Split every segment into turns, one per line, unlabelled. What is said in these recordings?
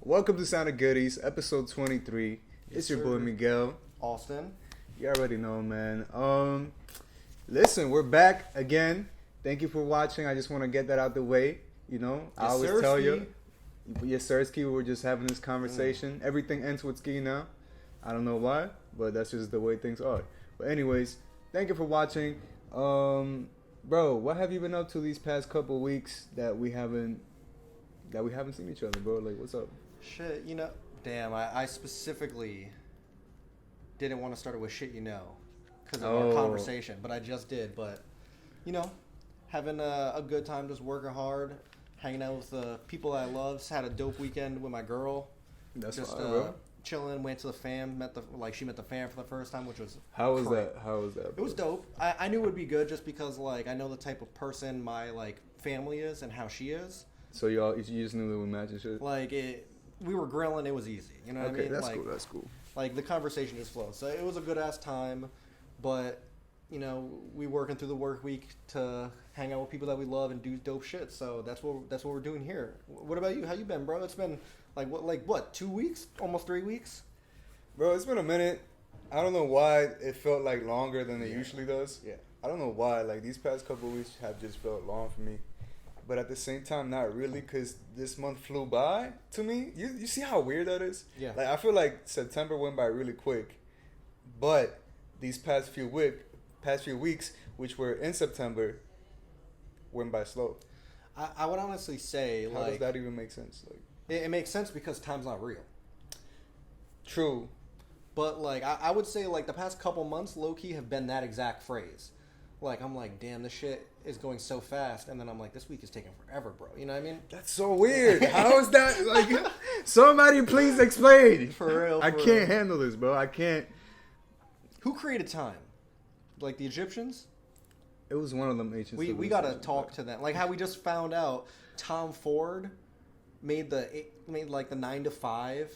Welcome to Sound of Goodies, episode 23. It's your boy Miguel.
Austin.
You already know, man. Listen, we're back again. Thank you for watching. I just want to get that out the way. You know, I always tell you, yes, sir, ski. We're just having this conversation. Everything ends with ski now. I don't know why, but that's just the way things are. But anyways, thank you for watching. Bro, what have you been up to these past couple weeks that we haven't seen each other, bro? Like, what's up?
Shit, you know, damn, I specifically didn't want to start it with shit, you know, because of our conversation, but I just did. But, you know, having a good time, just working hard, hanging out with the people I love. Had a dope weekend with my girl.
That's
just
fine, bro.
Chilling, went to the fam, she met the fam for the first time, which was
How was that, bro?
It was dope. I knew it would be good just because, like, I know the type of person my, like, family is and how she is.
So you just knew that we matched and shit?
Like, we were grilling, it was easy. You know what I mean?
Okay, that's
like,
cool, that's cool.
Like, the conversation just flowed. So it was a good-ass time, but, you know, we working through the work week to hang out with people that we love and do dope shit. So that's what we're doing here. What about you? How you been, bro? It's been, what, 2 weeks? Almost 3 weeks?
Bro, it's been a minute. I don't know why it felt like longer than it usually does.
Yeah.
I don't know why. Like, these past couple of weeks have just felt long for me. But at the same time, not really, because this month flew by to me. You see how weird that is?
Yeah.
Like, I feel like September went by really quick. But these past few weeks, which were in September, went by slow.
I would honestly say,
how does that even make sense? Like,
it makes sense because time's not real.
True.
But, like, I would say, like, the past couple months, low-key, have been that exact phrase. Like, I'm like, damn, this shit is going so fast. And then I'm like, this week is taking forever, bro. You know what I mean?
That's so weird. How is that? Like, somebody please explain.
For real.
I can't handle this, bro. I can't.
Who created time? Like, the Egyptians?
It was one of them ancient civilizations.
We got to talk to them. Like, how we just found out Tom Ford made like the 9 to 5,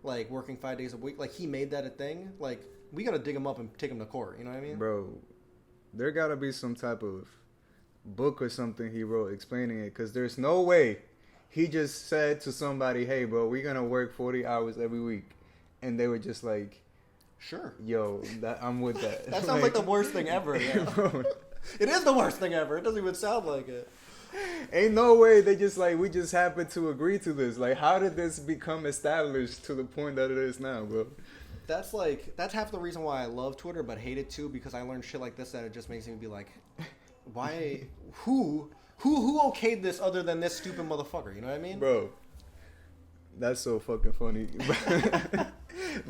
like, working 5 days a week. Like, he made that a thing. Like, we got to dig him up and take him to court. You know what I mean?
Bro, there got to be some type of book or something he wrote explaining it, because there's no way he just said to somebody, hey, bro, we're going to work 40 hours every week. And they were just like,
sure.
Yo, I'm with that.
That sounds like the worst thing ever. Yeah.
Bro,
it is the worst thing ever. It doesn't even sound like it.
Ain't no way they just like, we just happen to agree to this. Like, how did this become established to the point that it is now, bro?
That's half the reason why I love Twitter, but hate it too, because I learned shit like this that it just makes me be like, why, who okayed this other than this stupid motherfucker? You know what I mean?
Bro, that's so fucking funny.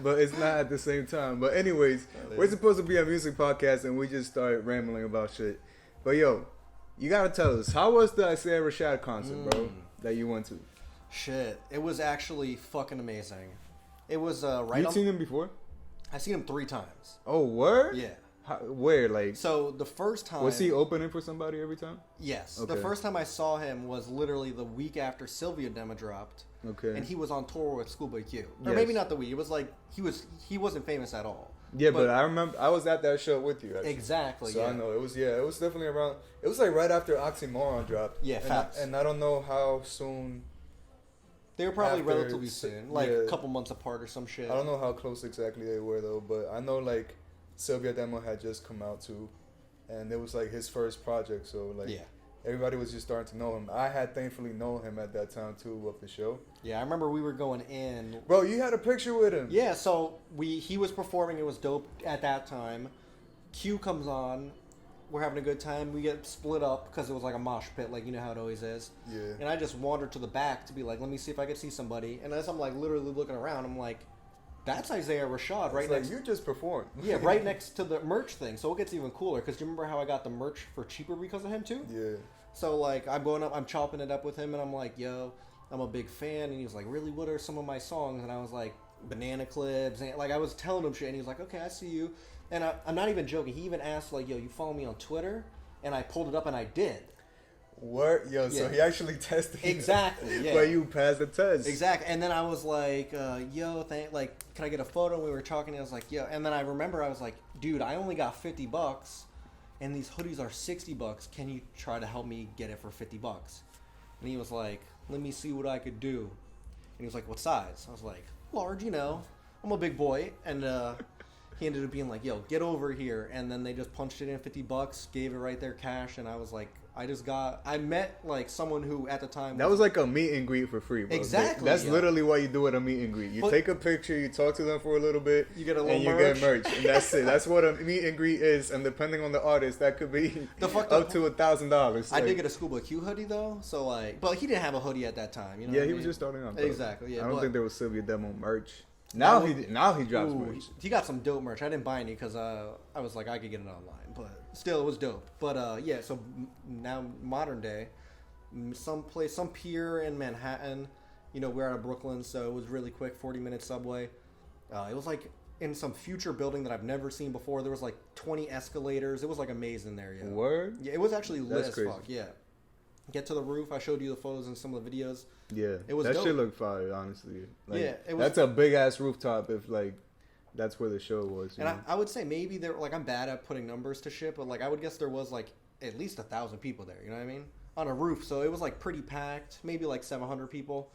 But it's not at the same time. But anyways, we're supposed to be a music podcast and we just started rambling about shit. But yo, you gotta tell us, how was the Isaiah Rashad concert, bro, that you went to?
Shit, it was actually fucking amazing. It was
You've seen him before?
I've seen him 3 times.
Oh, word?
Yeah.
Where, like?
So the first time,
was he opening for somebody every time?
Yes.
Okay.
The first time I saw him was literally the week after Sylvia demo dropped.
Okay.
And he was on tour with Schoolboy Q. Or
Yes.
maybe not the week. It was like he wasn't famous at all.
Yeah, but I remember I was at that show with you. Actually.
Exactly.
So
yeah.
I know it was definitely around. It was like right after Oxymoron dropped.
Yeah, facts.
And I don't know how soon.
They were probably
after,
relatively soon, like a couple months apart or some shit.
I don't know how close exactly they were though, but I know like Sylvia demo had just come out too, and it was like his first project, so like everybody was just starting to know him. I had thankfully known him at that time too of the show.
Yeah, I remember we were going in.
Bro, you had a picture with him.
Yeah, so he was performing. It was dope at that time. Q comes on. We're having a good time. We get split up because it was like a mosh pit, like you know how it always is.
Yeah.
And I just wandered to the back to be like, let me see if I could see somebody. And as I'm like literally looking around, I'm like, that's Isaiah Rashad right next.
You just performed.
Yeah, right next to the merch thing. So it gets even cooler because do you remember how I got the merch for cheaper because of him too?
Yeah.
So like I'm going up, I'm chopping it up with him, and I'm like, yo, I'm a big fan. And he was like, really, what are some of my songs? And I was like, Banana Clips. And like I was telling him shit, and he was like, okay, I see you. And I'm not even joking. He even asked like, yo, you follow me on Twitter? And I pulled it up and I did.
What? Yo, so he actually tested you.
Exactly, yeah.
But you passed the test.
Exactly. And then I was like, yo, can I get a photo? And we were talking, and I was like, yo. And then I remember I was like, dude, I only got $50, and these hoodies are $60. Can you try to help me get it for $50? And he was like, let me see what I could do. he was like, what size? I was like, large, you know. I'm a big boy. And he ended up being like, yo, get over here. And then they just punched it in $50, gave it right there cash. And I was like, I met like someone who at the time
that was like a meet and greet for free, bro.
Exactly.
That's literally what you do at a meet and greet. You take a picture, you talk to them for a little bit,
you get a little
merch. Get merch, and that's it. That's what a meet and greet is, and depending on the artist, that could be up to $1,000.
I did get a Schoolboy Q hoodie though, so like, but he didn't have a hoodie at that time. You know?
Yeah, he was just starting out.
Exactly. Yeah,
I don't think there was Sylvia Demo merch. Now he drops merch.
He got some dope merch. I didn't buy any because I was like I could get it online, but still it was dope. But yeah, so now modern day, some pier in Manhattan. You know, we're out of Brooklyn, so it was really quick, 40-minute subway. It was like in some future building that I've never seen before. There was like 20 escalators. It was like amazing there. Yeah.
Word?
Yeah, it was actually lit as fuck. Yeah. Get to the roof. I showed you the photos and some of the videos.
Yeah,
it was
that
dope.
shit looked fire, honestly. Like,
yeah, it was.
That's a big ass rooftop. If like, that's where the show was.
And I would say maybe there. Like, I'm bad at putting numbers to shit, but like I would guess there was like at least 1,000 people there. You know what I mean? On a roof, so it was like pretty packed. Maybe like 700 people.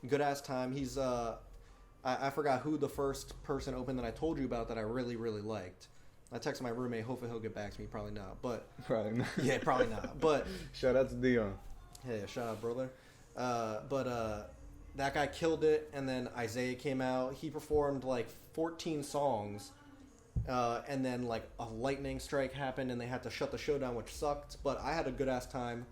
Good ass time. He's I forgot who the first person opened that I told you about that I really liked. I texted my roommate. Hopefully he'll get back to me. Probably not, but
probably not.
Yeah, probably not. But
shout out to Dion.
Hey, shout out, brother. But that guy killed it, and then Isaiah came out. He performed like 14 songs, and then like a lightning strike happened, and they had to shut the show down, which sucked. But I had a good ass time.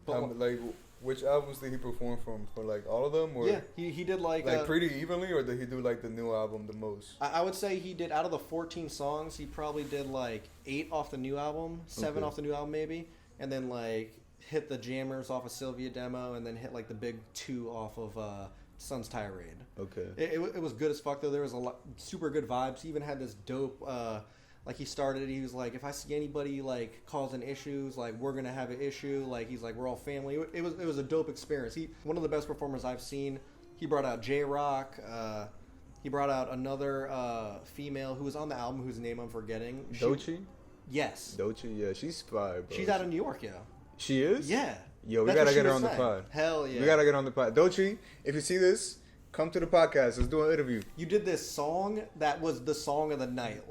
But
like, which albums did he perform from? For like all of them? Or
yeah, he did like
pretty evenly, or did he do like the new album the most?
I would say he did out of the 14 songs, he probably did like 8 off the new album, 7 off the new album maybe, and then like hit the jammers off of Sylvia Demo, and then hit like the big 2 off of Sun's Tirade.
Okay.
It was good as fuck though. There was a lot super good vibes. He even had this dope like he started, he was like, if I see anybody like causing issues, like we're gonna have an issue. Like he's like, we're all family. It was a dope experience. He one of the best performers I've seen. He brought out J-Rock. He brought out another female who was on the album whose name I'm forgetting.
Doechii?
Yes.
Doechii, yeah, she's fire, bro.
She's out of New York, yeah.
She is?
Yeah.
Yo, we gotta get her on the pod.
Hell yeah.
We gotta get her on the pod. Doechii, if you see this, come to the podcast. Let's do an interview.
You did this song that was the song of the night.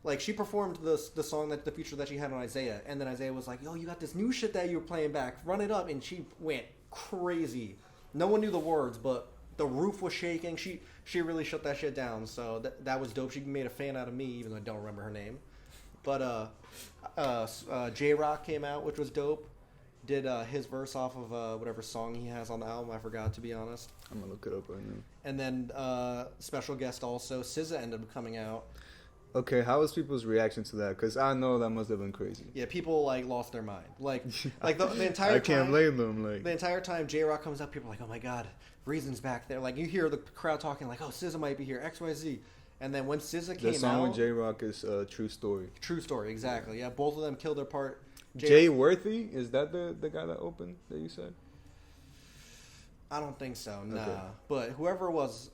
Like she performed the song that the feature that she had on Isaiah, and then Isaiah was like, "Yo, you got this new shit that you were playing back. Run it up," and she went crazy. No one knew the words, but the roof was shaking. She really shut that shit down. So that was dope. She made a fan out of me, even though I don't remember her name. But J-Rock came out, which was dope. Did his verse off of whatever song he has on the album. I forgot, to be honest.
I'm gonna look it up right now.
And then special guest also, SZA ended up coming out.
Okay, how was people's reaction to that? Because I know that must have been crazy.
Yeah, people like lost their mind. Like the entire time.
I can't blame them. Like
the entire time J-Rock comes up, people are like, "Oh my God, Reason's back there." Like you hear the crowd talking, like, "Oh, SZA might be here, XYZ." And then when SZA came out,
the song with J-Rock is True Story.
True Story, exactly. Yeah, both of them killed their part.
Jay Worthy, is that the guy that opened that you said?
I don't think so. Nah, okay. But whoever it was.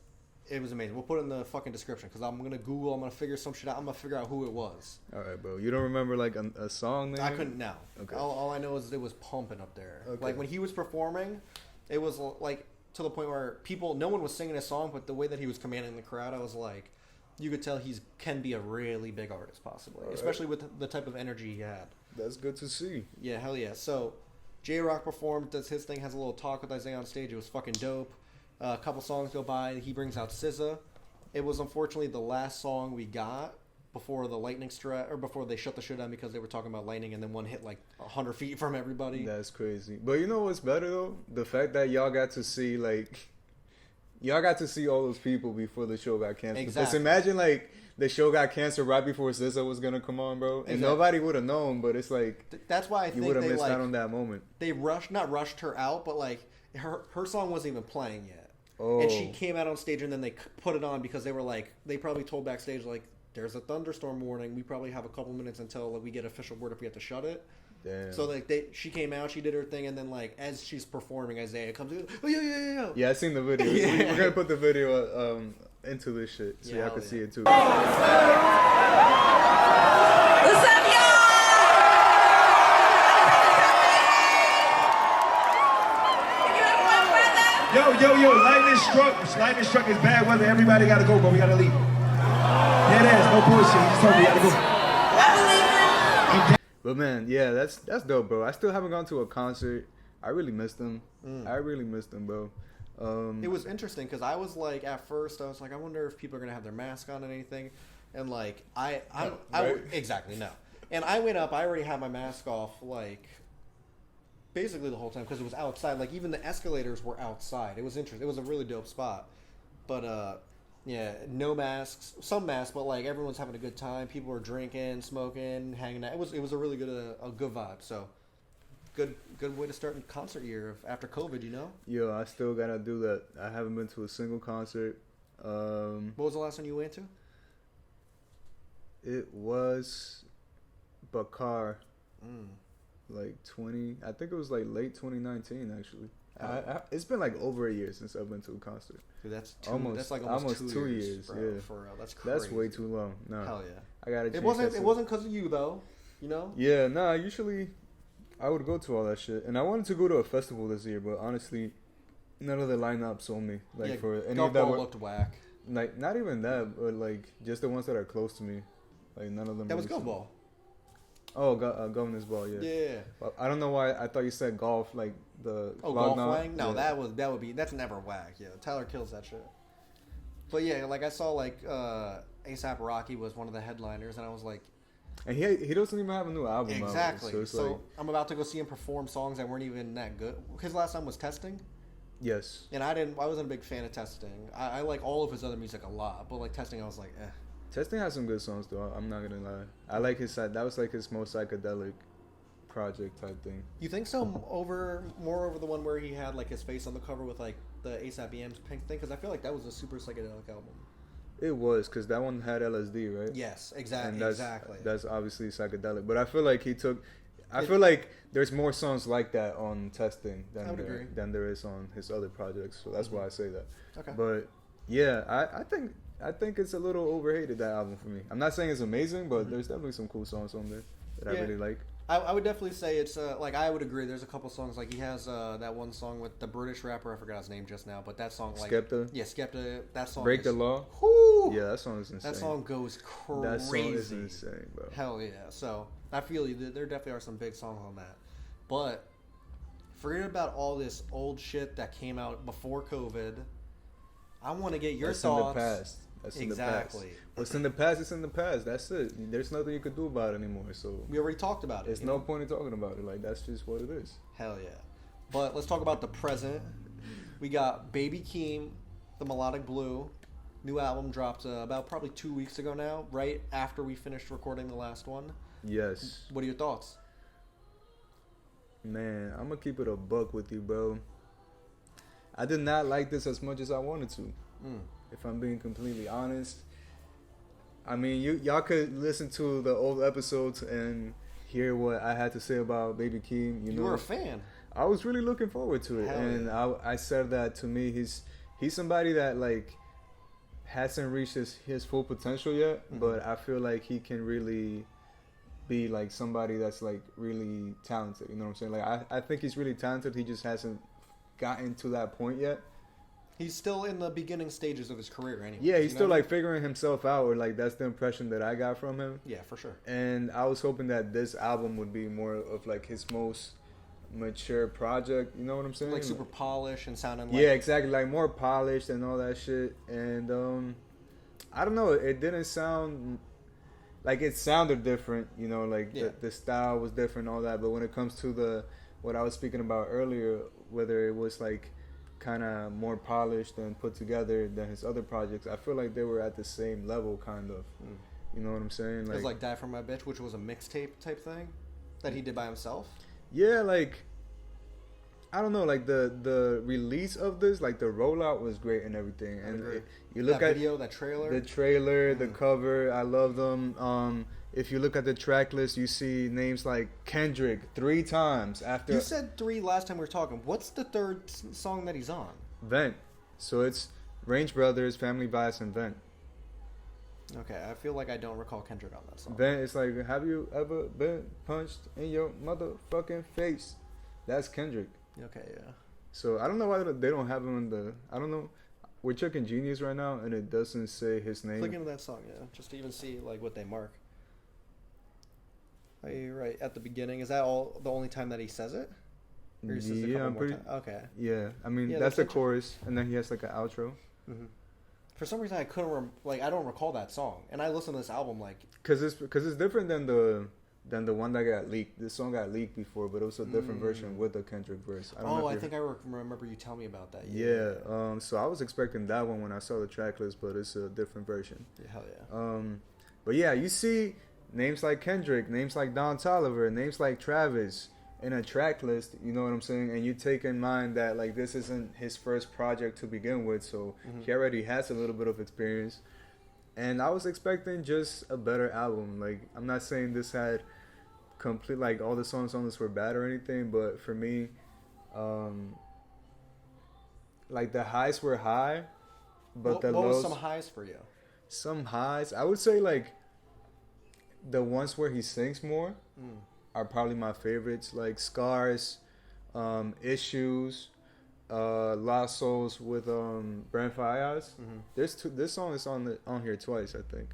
It was amazing. We'll put it in the fucking description because I'm gonna Google. I'm gonna figure some shit out. I'm gonna figure out who it was.
All right, bro. You don't remember like a song name?
I couldn't. No. Okay. All I know is it was pumping up there. Okay. Like when he was performing, it was like to the point where no one was singing a song, but the way that he was commanding the crowd, I was like, you could tell can be a really big artist possibly, especially with the type of energy he had.
That's good to see.
Yeah, hell yeah. So, J-Rock performed, does his thing, has a little talk with Isaiah on stage. It was fucking dope. A couple songs go by. He brings out SZA. It was unfortunately the last song we got before the lightning strike, or before they shut the show down because they were talking about lightning, and then one hit like 100 feet from everybody.
That's crazy. But you know what's better though? The fact that y'all got to see all those people before the show got canceled.
Exactly.
Just imagine like the show got canceled right before SZA was gonna come on, bro, and nobody would have known. But it's like
that's why I think
you would have missed out on that moment.
They not rushed her out, but like her song wasn't even playing yet.
Oh.
And she came out on stage, and then they put it on because they were like, they probably told backstage, like, there's a thunderstorm warning. We probably have a couple minutes until we get official word if we have to shut it.
Damn.
So like she came out, she did her thing, and then like as she's performing, Isaiah comes in. Oh yeah.
Yeah, I seen the video.
Yeah.
We're gonna put the video into this shit so y'all can see it too.
What's up, y'all?
Yo, lightning struck is bad weather. Everybody gotta go, bro. We gotta leave. Yeah, it is. No bullshit. He just told me we gotta go.
But man, yeah, that's dope, bro. I still haven't gone to a concert. I really missed them. I really missed them, bro.
It was interesting because I was like, at first, I was like, I wonder if people are gonna have their mask on and anything, and like, exactly no. And I went up. I already had my mask off, like, basically the whole time because it was outside. Like, even the escalators were outside. It was interesting. It was a really dope spot. But yeah, no masks, some masks, but like everyone's having a good time. People were drinking, smoking, hanging out. It was a really good a good vibe. So good way to start a concert year after COVID. You know.
Yo, I still gotta do that. I haven't been to a single concert.
What was the last one you went to?
It was Bakar. Like I think it was like late 2019 actually. It's been like over a year since I've been to a concert.
Dude, that's almost 2 years, bro,
yeah.
For real. That's crazy.
That's way too long. No.
Hell yeah.
I gotta.
It wasn't because of you though. You know.
Yeah. Nah. Usually, I would go to all that shit, and I wanted to go to a festival this year, but honestly, none of the lineups sold me. Like for any
golf
of that
ball looked whack.
Like not even that, but like just the ones that are close to me. Like none of them.
That was golf ball.
Oh, governor's ball, yeah.
Yeah.
Well, I don't know why I thought you said golf, like the.
Golf wang? No,
yeah.
that's never whack. Yeah, Tyler kills that shit. But yeah, like I saw like ASAP Rocky was one of the headliners, and I was like.
And he doesn't even have a new album.
Exactly.
Out,
so
like,
I'm about to go see him perform songs that weren't even that good. His last time was Testing.
Yes.
And I wasn't a big fan of Testing. I like all of his other music a lot, but like Testing, I was like, eh.
Testing has some good songs though. I'm not gonna lie. I like his side. That was like his most psychedelic project type thing.
You think so? More over the one where he had like his face on the cover with like the ASAP EM's pink thing, because I feel like that was a super psychedelic album.
It was, because that one had LSD, right?
Yes, exactly.
And
exactly.
That's obviously psychedelic, but I feel like I feel like there's more songs like that on Testing than there is on his other projects. So that's why I say that.
Okay.
But yeah, I think it's a little overhated, that album, for me. I'm not saying it's amazing, but there's definitely some cool songs on there that I really like.
I would definitely say it's like, I would agree. There's a couple songs, like he has that one song with the British rapper. I forgot his name just now, but that song, like
Skepta.
Yeah, Skepta. That song.
Break the Law.
Whoo!
Yeah, that song is insane.
That song goes crazy.
That song is insane, bro.
Hell yeah! So I feel you. There definitely are some big songs on that, but forget about all this old shit that came out before COVID. I want to get your thoughts.
In the past. That's
exactly.
In the past. What's in the past is in the past. That's it. There's nothing you could do about it anymore. So
we already talked about it.
There's no point in talking about it. Like, that's just what it is.
Hell yeah. But let's talk about the present. We got Baby Keem, The Melodic Blue. New album dropped about probably 2 weeks ago now, right after we finished recording the last one.
Yes.
What are your thoughts?
Man, I'm going to keep it a buck with you, bro. I did not like this as much as I wanted to. If I'm being completely honest. I mean, y'all could listen to the old episodes and hear what I had to say about Baby Keem. You know,
were a fan.
I was really looking forward to it.
Hell
and
yeah.
I said that, to me, he's somebody that, like, hasn't reached his full potential yet, but I feel like he can really be like somebody that's like really talented. You know what I'm saying? Like, I think he's really talented. He just hasn't gotten to that point yet.
He's still in the beginning stages of his career anyway.
Yeah, he's still like figuring himself out, or like that's the impression that I got from him.
Yeah, for sure.
And I was hoping that this album would be more of like his most mature project. You know what I'm saying?
Like super polished and sounding like...
Yeah, exactly. Like more polished and all that shit. And I don't know. It didn't sound... Like, it sounded different, you know, like the style was different, all that. But when it comes to what I was speaking about earlier, whether it was like kind of more polished and put together than his other projects, I feel like they were at the same level, kind of. You know what I'm saying?
Like, it was like Die For My Bitch, which was a mixtape type thing that he did by himself.
Yeah, like, I don't know, like the release of this, like the rollout was great and everything. And you look
that
at
video, that trailer,
the cover, I love them. If you look at the track list, you see names like Kendrick 3 times after.
You said 3 last time we were talking. What's the third song that he's on?
Vent. So it's Range Brothers, Family Bias, and Vent.
Okay, I feel like I don't recall Kendrick on that song.
Vent, it's like, have you ever been punched in your motherfucking face? That's Kendrick.
Okay, yeah.
So I don't know why they don't have him in the. I don't know. We're checking Genius right now, and it doesn't say his name.
Click into that song, yeah, just to even see like what they mark. Are you right at the beginning? Is that all the only time that he says it? Or he says it a couple
I'm
more
pretty.
times? Okay.
Yeah, I mean
Yeah,
that's the
there's
chorus, and then he has like an outro.
Mm-hmm. For some reason, I couldn't I don't recall that song, and I listened to this album like
Cause it's different than the one that got leaked. This song got leaked before, but it was a different version with a Kendrick verse.
I think I remember you telling me about that.
Yeah. So I was expecting that one when I saw the track list, but it's a different version.
Yeah, hell yeah.
But yeah, you see names like Kendrick, names like Don Toliver, names like Travis in a track list. You know what I'm saying? And you take in mind that like this isn't his first project to begin with, so he already has a little bit of experience. And I was expecting just a better album. Like, I'm not saying this had complete, like, all the songs on this were bad or anything, but for me, like, the highs were high, but the
what
lows...
was some highs for you?
Some highs, I would say, like, the ones where he sings more are probably my favorites. Like, Scars, Issues... Lost Souls with Brent Faiyaz. This song is on here twice, I think.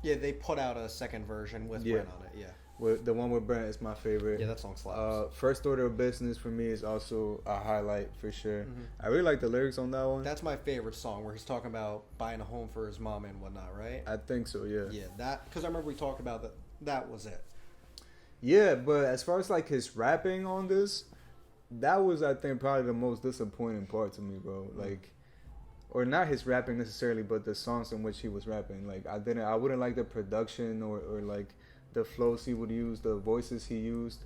Yeah, they put out a second version with Brent on it. Yeah,
with the one with Brent is my favorite.
Yeah, that song slaps.
First Order of Business for me is also a highlight for sure. I really like the lyrics on that one.
That's my favorite song, where he's talking about buying a home for his mom and whatnot, right?
I think so. Yeah.
Yeah, that, because I remember we talked about that. That was it.
Yeah, but as far as like his rapping on this, that was, I think, probably the most disappointing part to me, bro. Like, or not his rapping necessarily, but the songs in which he was rapping. Like, I wouldn't like the production or like the flows he would use, the voices he used.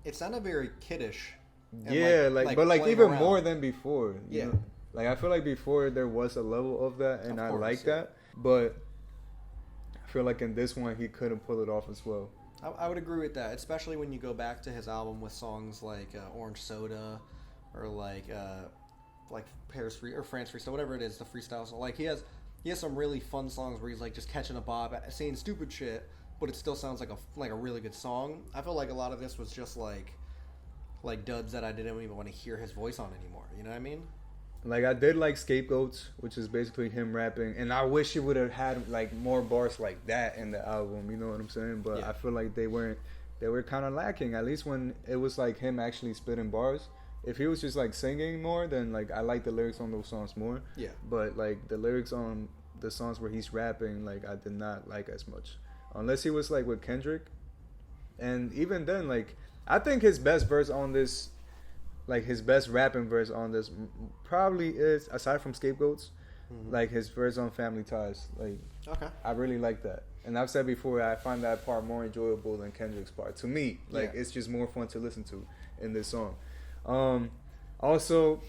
It sounded very kiddish.
Yeah, but even
around.
more than before.
Yeah.
You know? Like, I feel like before there was a level of that, and I like that. But I feel like in this one he couldn't pull it off as well.
I would agree with that, especially when you go back to his album with songs like Orange Soda or like Paris Free or France Freestyle, whatever it is, the freestyle song. Like he has some really fun songs where he's like just catching a bob, saying stupid shit, but it still sounds like a really good song. I feel like a lot of this was just like duds that I didn't even want to hear his voice on anymore. You know what I mean?
Like, I did like Scapegoats, which is basically him rapping, and I wish he would have had like more bars like that in the album. You know what I'm saying? But yeah. I feel like they were kind of lacking. At least when it was like him actually spitting bars. If he was just like singing more, then like I like the lyrics on those songs more.
Yeah.
But like the lyrics on the songs where he's rapping, like I did not like as much, unless he was like with Kendrick, and even then, like I think his best verse on this. Like, his best rapping verse on this probably is, aside from Scapegoats, like, his verse on Family Ties. Like,
okay. I
really like that. And I've said before, I find that part more enjoyable than Kendrick's part. To me, like, it's just more fun to listen to in this song. Also,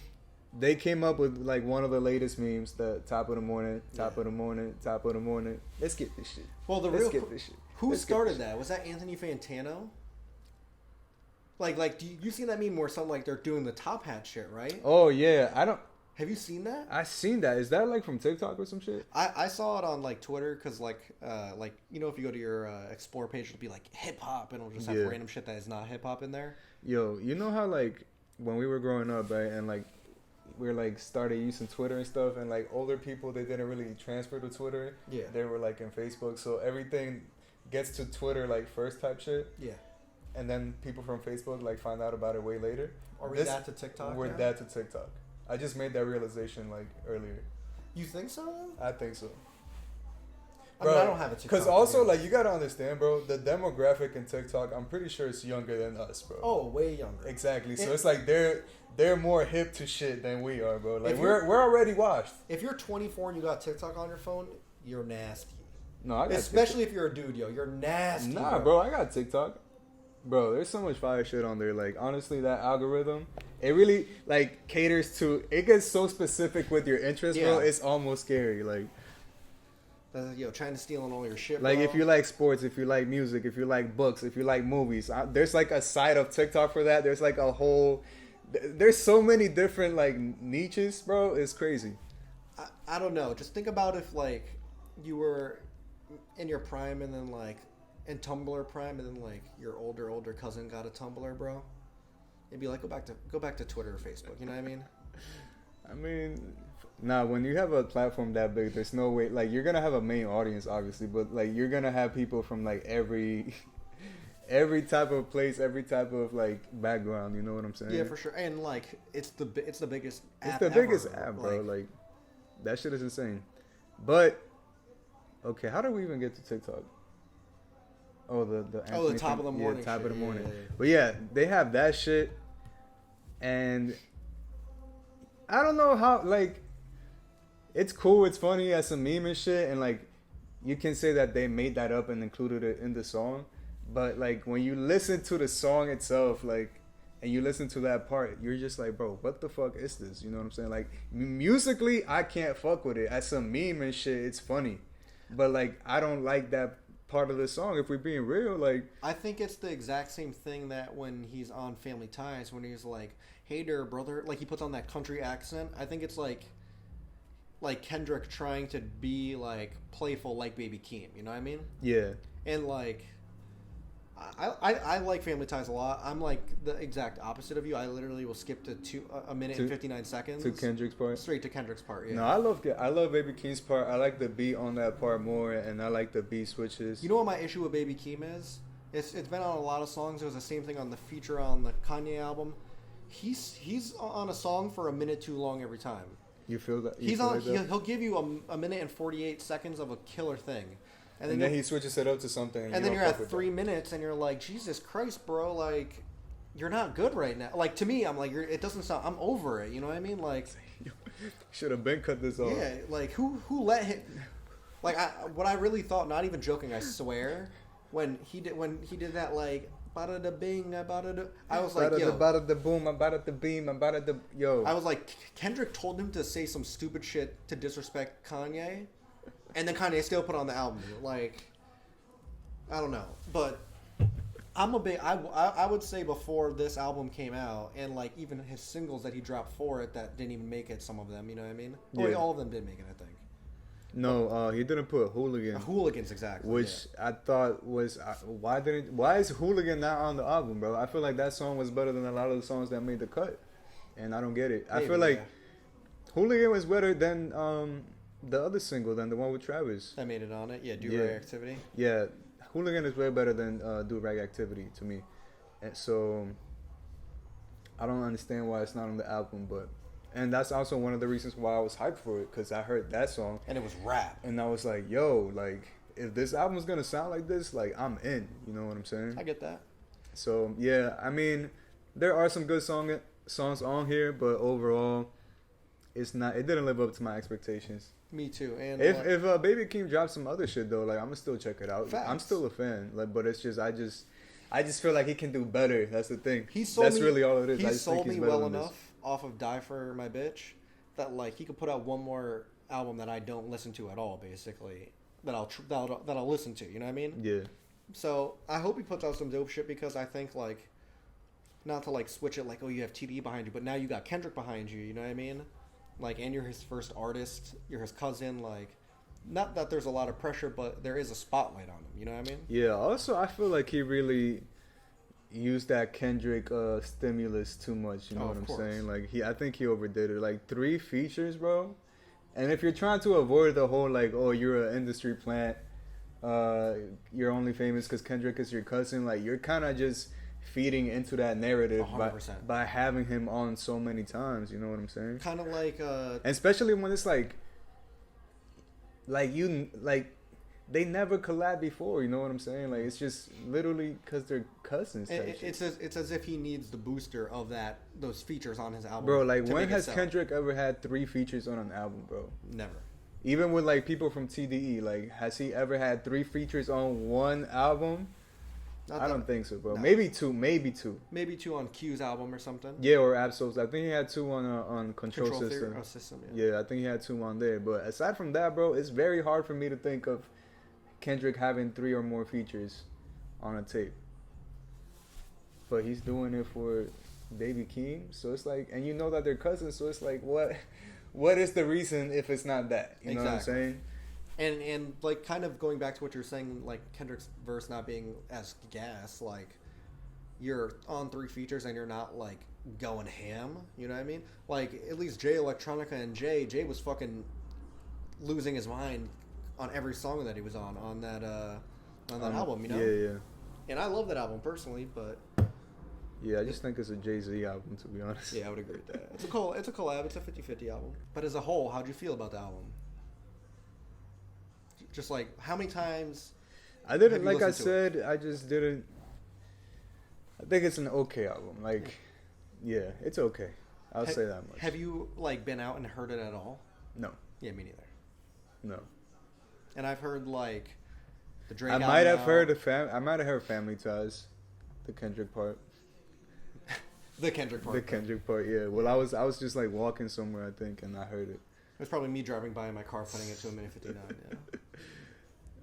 they came up with, like, one of the latest memes, the top of the morning, top of the morning, top of the morning. Let's get this shit.
Well,
Let's get this shit.
Who started that? Was that Anthony Fantano? Like, do you seen that meme where something like they're doing the top hat shit, right?
Oh yeah,
Have you seen that?
I seen that. Is that like from TikTok or some shit?
I saw it on like Twitter because like you know, if you go to your explore page, it'll be like hip hop and it'll just have random shit that is not hip hop in there.
Yo, you know how like when we were growing up, right, and like we were like started using Twitter and stuff, and like older people, they didn't really transfer to Twitter. Yeah, they were like in Facebook, so everything gets to Twitter like first type shit. Yeah. And then people from Facebook like find out about it way later.
Are we that to TikTok?
We're that to TikTok. I just made that realization like earlier.
You think so?
I think so.
Bro, I don't have a TikTok.
Because also, like, you gotta understand, bro, the demographic in TikTok, I'm pretty sure it's younger than us, bro.
Oh, way younger.
Exactly. So it's like they're more hip to shit than we are, bro. Like we're already washed.
If you're 24 and you got TikTok on your phone, you're nasty.
No, I got
especially TikTok. If you're a dude, yo, you're nasty.
Nah, bro, I got TikTok. Bro, there's so much fire shit on there. Like, honestly, that algorithm, it really, like, caters to... It gets so specific with your interests, bro. It's almost scary. Like...
Yo, trying to steal on all your shit,
like,
bro.
if you like sports, if you like music, if you like books, if you like movies, there's, like, a side of TikTok for that. There's, like, a whole... There's so many different, like, niches, bro. It's crazy.
I don't know. Just think about if, like, you were in your prime and then, like... in Tumblr prime, and then like your older cousin got a Tumblr, bro. it'd be like go back to Twitter or Facebook. You know what I mean?
I mean, nah. When you have a platform that big, there's no way. Like, you're gonna have a main audience, obviously, but like you're gonna have people from like every type of place, every type of like background. You know what I'm saying?
Yeah, for sure. And like it's the biggest.
It's
app
the biggest
ever.
app, bro. Like that shit is insane. But okay, how do we even get to TikTok? Oh, the
top of the morning.
Yeah, top of the morning.
Yeah.
But yeah, they have that shit, and I don't know how. Like, it's cool, it's funny as a meme and shit, and like you can say that they made that up and included it in the song. But like when you listen to the song itself, like, and you listen to that part, you're just like, bro, what the fuck is this? You know what I'm saying? Like, musically, I can't fuck with it. As a meme and shit, it's funny, but like I don't like that part of the song. If we're being real, like,
I think it's the exact same thing that when he's on Family Ties, when he's like, "Hey there, brother," like he puts on that country accent. I think it's like Kendrick trying to be like playful, like Baby Keem. You know what I mean?
yeah.
And like, I like Family Ties a lot. I'm like the exact opposite of you. I literally will skip to a minute and 59 seconds
To Kendrick's part?
straight to Kendrick's part. Yeah.
No, I love Baby Keem's part. I like the beat on that part more, and I like the beat switches.
You know what my issue with Baby Keem is? It's been on a lot of songs. It was the same thing on the feature on the Kanye album. He's on a song for a minute too long every time.
You feel that?
He'll give you a minute and 48 seconds of a killer thing.
And then he switches it up to something.
And then you're at 3 minutes and you're like, Jesus Christ, bro, like, you're not good right now. Like, to me, I'm like, it doesn't sound, I'm over it, you know what I mean? Like,
should have been cut this off.
Yeah, like, who let him, like, what I really thought, not even joking, I swear, when he did that, like, bada da bing, bada da, I was like, yo.
Bada da boom, bada da beam, bada da, yo.
I was like, Kendrick told him to say some stupid shit to disrespect Kanye. And then Kanye still put on the album. Like, I don't know. But I'm a big... I would say before this album came out, and, like, even his singles that he dropped for it that didn't even make it, some of them, you know what I mean? Yeah. All of them did make it, I think.
No, he didn't put Hooligan.
Hooligans, exactly.
Which I thought was... Why is Hooligan not on the album, bro? I feel like that song was better than a lot of the songs that made the cut. And I don't get it. Maybe, I feel like Hooligan was better than... the other single than the one with Travis.
That made it on it? Yeah, Do-Rag Activity?
Yeah. Hooligan is way better than Do-Rag Activity to me. And so, I don't understand why it's not on the album, but... And that's also one of the reasons why I was hyped for it, because I heard that song.
And it was rap.
And I was like, yo, like, if this album's gonna sound like this, like, I'm in. You know what I'm saying?
I get that.
So, yeah, I mean, there are some good songs on here, but overall, it didn't live up to my expectations.
Me too. And
if Baby Keem drops some other shit though, like, I'm gonna still check it out.
Facts.
I'm still a fan, like, but it's just I just feel like he can do better. That's the thing.
That's
really all it is.
He sold me well enough off of Die For My Bitch that like he could put out one more album that I don't listen to at all, basically. That I'll listen to. You know what I mean?
Yeah.
So I hope he puts out some dope shit because I think like, not to like switch it like, oh, you have TDE behind you, but now you got Kendrick behind you. You know what I mean? Like, and you're his first artist, you're his cousin, like, not that there's a lot of pressure, but there is a spotlight on him, you know what I mean?
Yeah, also, I feel like he really used that Kendrick stimulus too much, you know what I'm saying? Like, I think he overdid it. Like, 3 features, bro. And if you're trying to avoid the whole, like, oh, you're an industry plant, you're only famous because Kendrick is your cousin, like, you're kind of just feeding into that narrative by having him on so many times, you know what I'm saying?
Kind of like
and especially when it's like they never collab before, you know what I'm saying? Like, it's just literally because they're cousins.
It's as if he needs the booster of those features on his album.
Bro, like, when has Kendrick ever had 3 features on an album, bro?
Never. Even
with like people from TDE, like, has he ever had 3 features on one album? I don't think so, bro. No. Maybe two. Maybe two
on Q's album or something.
Yeah, or Absol's. I think he had 2 on Control System.
System.
Yeah, I think he had 2 on there. But aside from that, bro, it's very hard for me to think of Kendrick having 3 or more features on a tape. But he's doing it for Baby Keem, so it's like, and you know that they're cousins, so it's like, what is the reason if it's not that? You know what I'm saying?
And like, kind of going back to what you're saying, like Kendrick's verse not being as gas, like, you're on 3 features and you're not like going ham. You know what I mean? Like at least Jay Electronica and Jay was fucking losing his mind on every song that he was on that album. You know?
Yeah.
And I love that album personally, but
yeah, I just think it's a Jay-Z album, to be honest.
yeah, I would agree with that. It's a collab. It's a 50-50 album. But as a whole, how'd you feel about the album? Just like how many times?
I didn't, like I said, I just didn't. I think it's an okay album. Like, yeah, it's okay. I'll say that much.
Have you like been out and heard it at all?
No.
Yeah, me neither.
No.
And I've heard like the Drake.
I might have heard Family Ties, the Kendrick part.
The Kendrick part.
The Kendrick part, yeah. Well, I was just like walking somewhere, I think, and I heard it.
It was probably me driving by in my car, putting it to a minute 59. Yeah.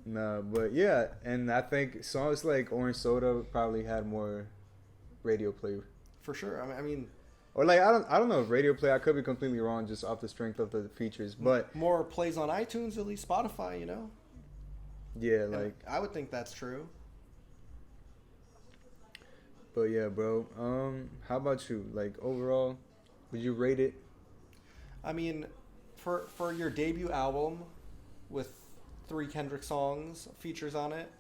Nah, but yeah, and I think songs like Orange Soda probably had more radio play.
For sure. I mean,
or like I don't know if radio play. I could be completely wrong, just off the strength of the features, but
more plays on iTunes, at least Spotify. You know.
Yeah, like
I would think that's true.
But yeah, bro. How about you? Like overall, would you rate it?
I mean, for your debut album with 3 Kendrick songs features on it,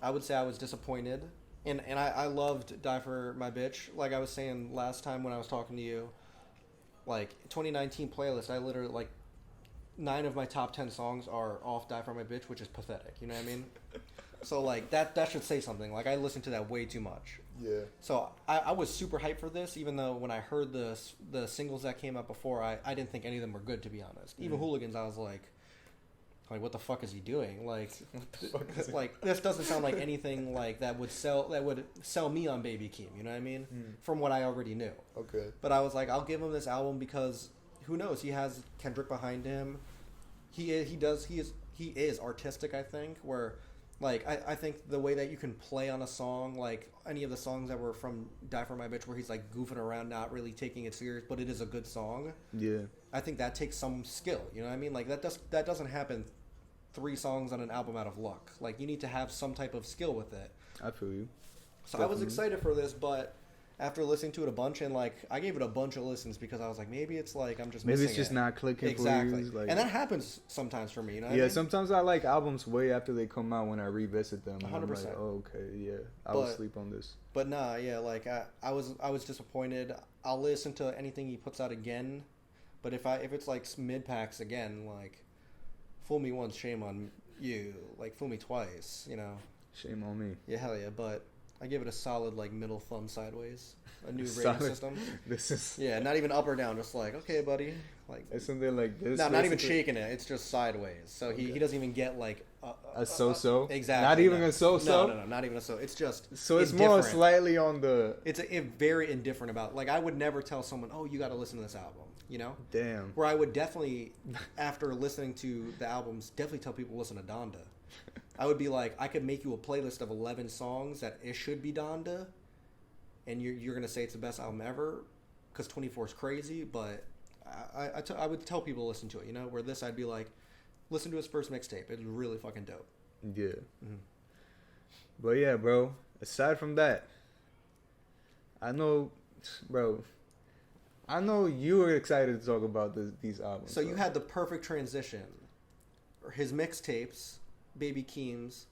I would say I was disappointed. And I loved Die For My Bitch. Like I was saying last time when I was talking to you, like 2019 playlist, I literally like 9 of my top 10 songs are off Die For My Bitch, which is pathetic. You know what I mean? So like that should say something. Like I listened to that way too much.
Yeah. So
I was super hyped for this, even though when I heard the singles that came out before, I didn't think any of them were good, to be honest. Even Hooligans, I was like what the fuck is he doing? Like this doesn't sound like anything like that would sell me on Baby Keem. You know what I mean? From what I already knew.
Okay.
But I was like, I'll give him this album because who knows? He has Kendrick behind him. He is artistic. I think where. Like, I think the way that you can play on a song, like any of the songs that were from Die For My Bitch, where he's like goofing around, not really taking it serious, but it is a good song. Yeah. I think that takes some skill. You know what I mean? Like that doesn't happen 3 songs on an album out of luck. Like you need to have some type of skill with it.
I feel you.
So definitely. I was excited for this, but after listening to it a bunch, and like I gave it a bunch of listens because I was like, maybe it's like I'm just
maybe it's just not clicking
exactly.
for you. Like,
and that happens sometimes for me. You know?
Yeah, I mean? Sometimes I like albums way after they come out when I revisit them.
100%.
I'm like, oh, okay, yeah, I will sleep on this.
But nah, yeah, like I was disappointed. I'll listen to anything he puts out again, but if it's like mid packs again, like fool me once, shame on you. Like fool me twice, you know.
Shame on me.
Yeah, hell yeah, but. I give it a solid like middle thumb sideways. A new rating system.
This is
not even up or down, just like okay, buddy. Like
it's something like this.
No, not even shaking it. It's just sideways. So he doesn't even get like
a so-so.
Exactly.
Not even a so-so.
No, not even a so. It's just
so it's more slightly on the.
It's very indifferent about. Like I would never tell someone, oh, you got to listen to this album. You know.
Damn.
Where I would definitely, after listening to the albums, definitely tell people listen to Donda. I would be like, I could make you a playlist of 11 songs that it should be Donda, and you're going to say it's the best album ever, because 24 is crazy, but I would tell people to listen to it, you know, where this I'd be like, listen to his first mixtape. It's really fucking dope.
Yeah. Mm-hmm. But yeah, bro, aside from that, I know you were excited to talk about these albums.
So you had the perfect transition. His mixtapes... Baby Keem's,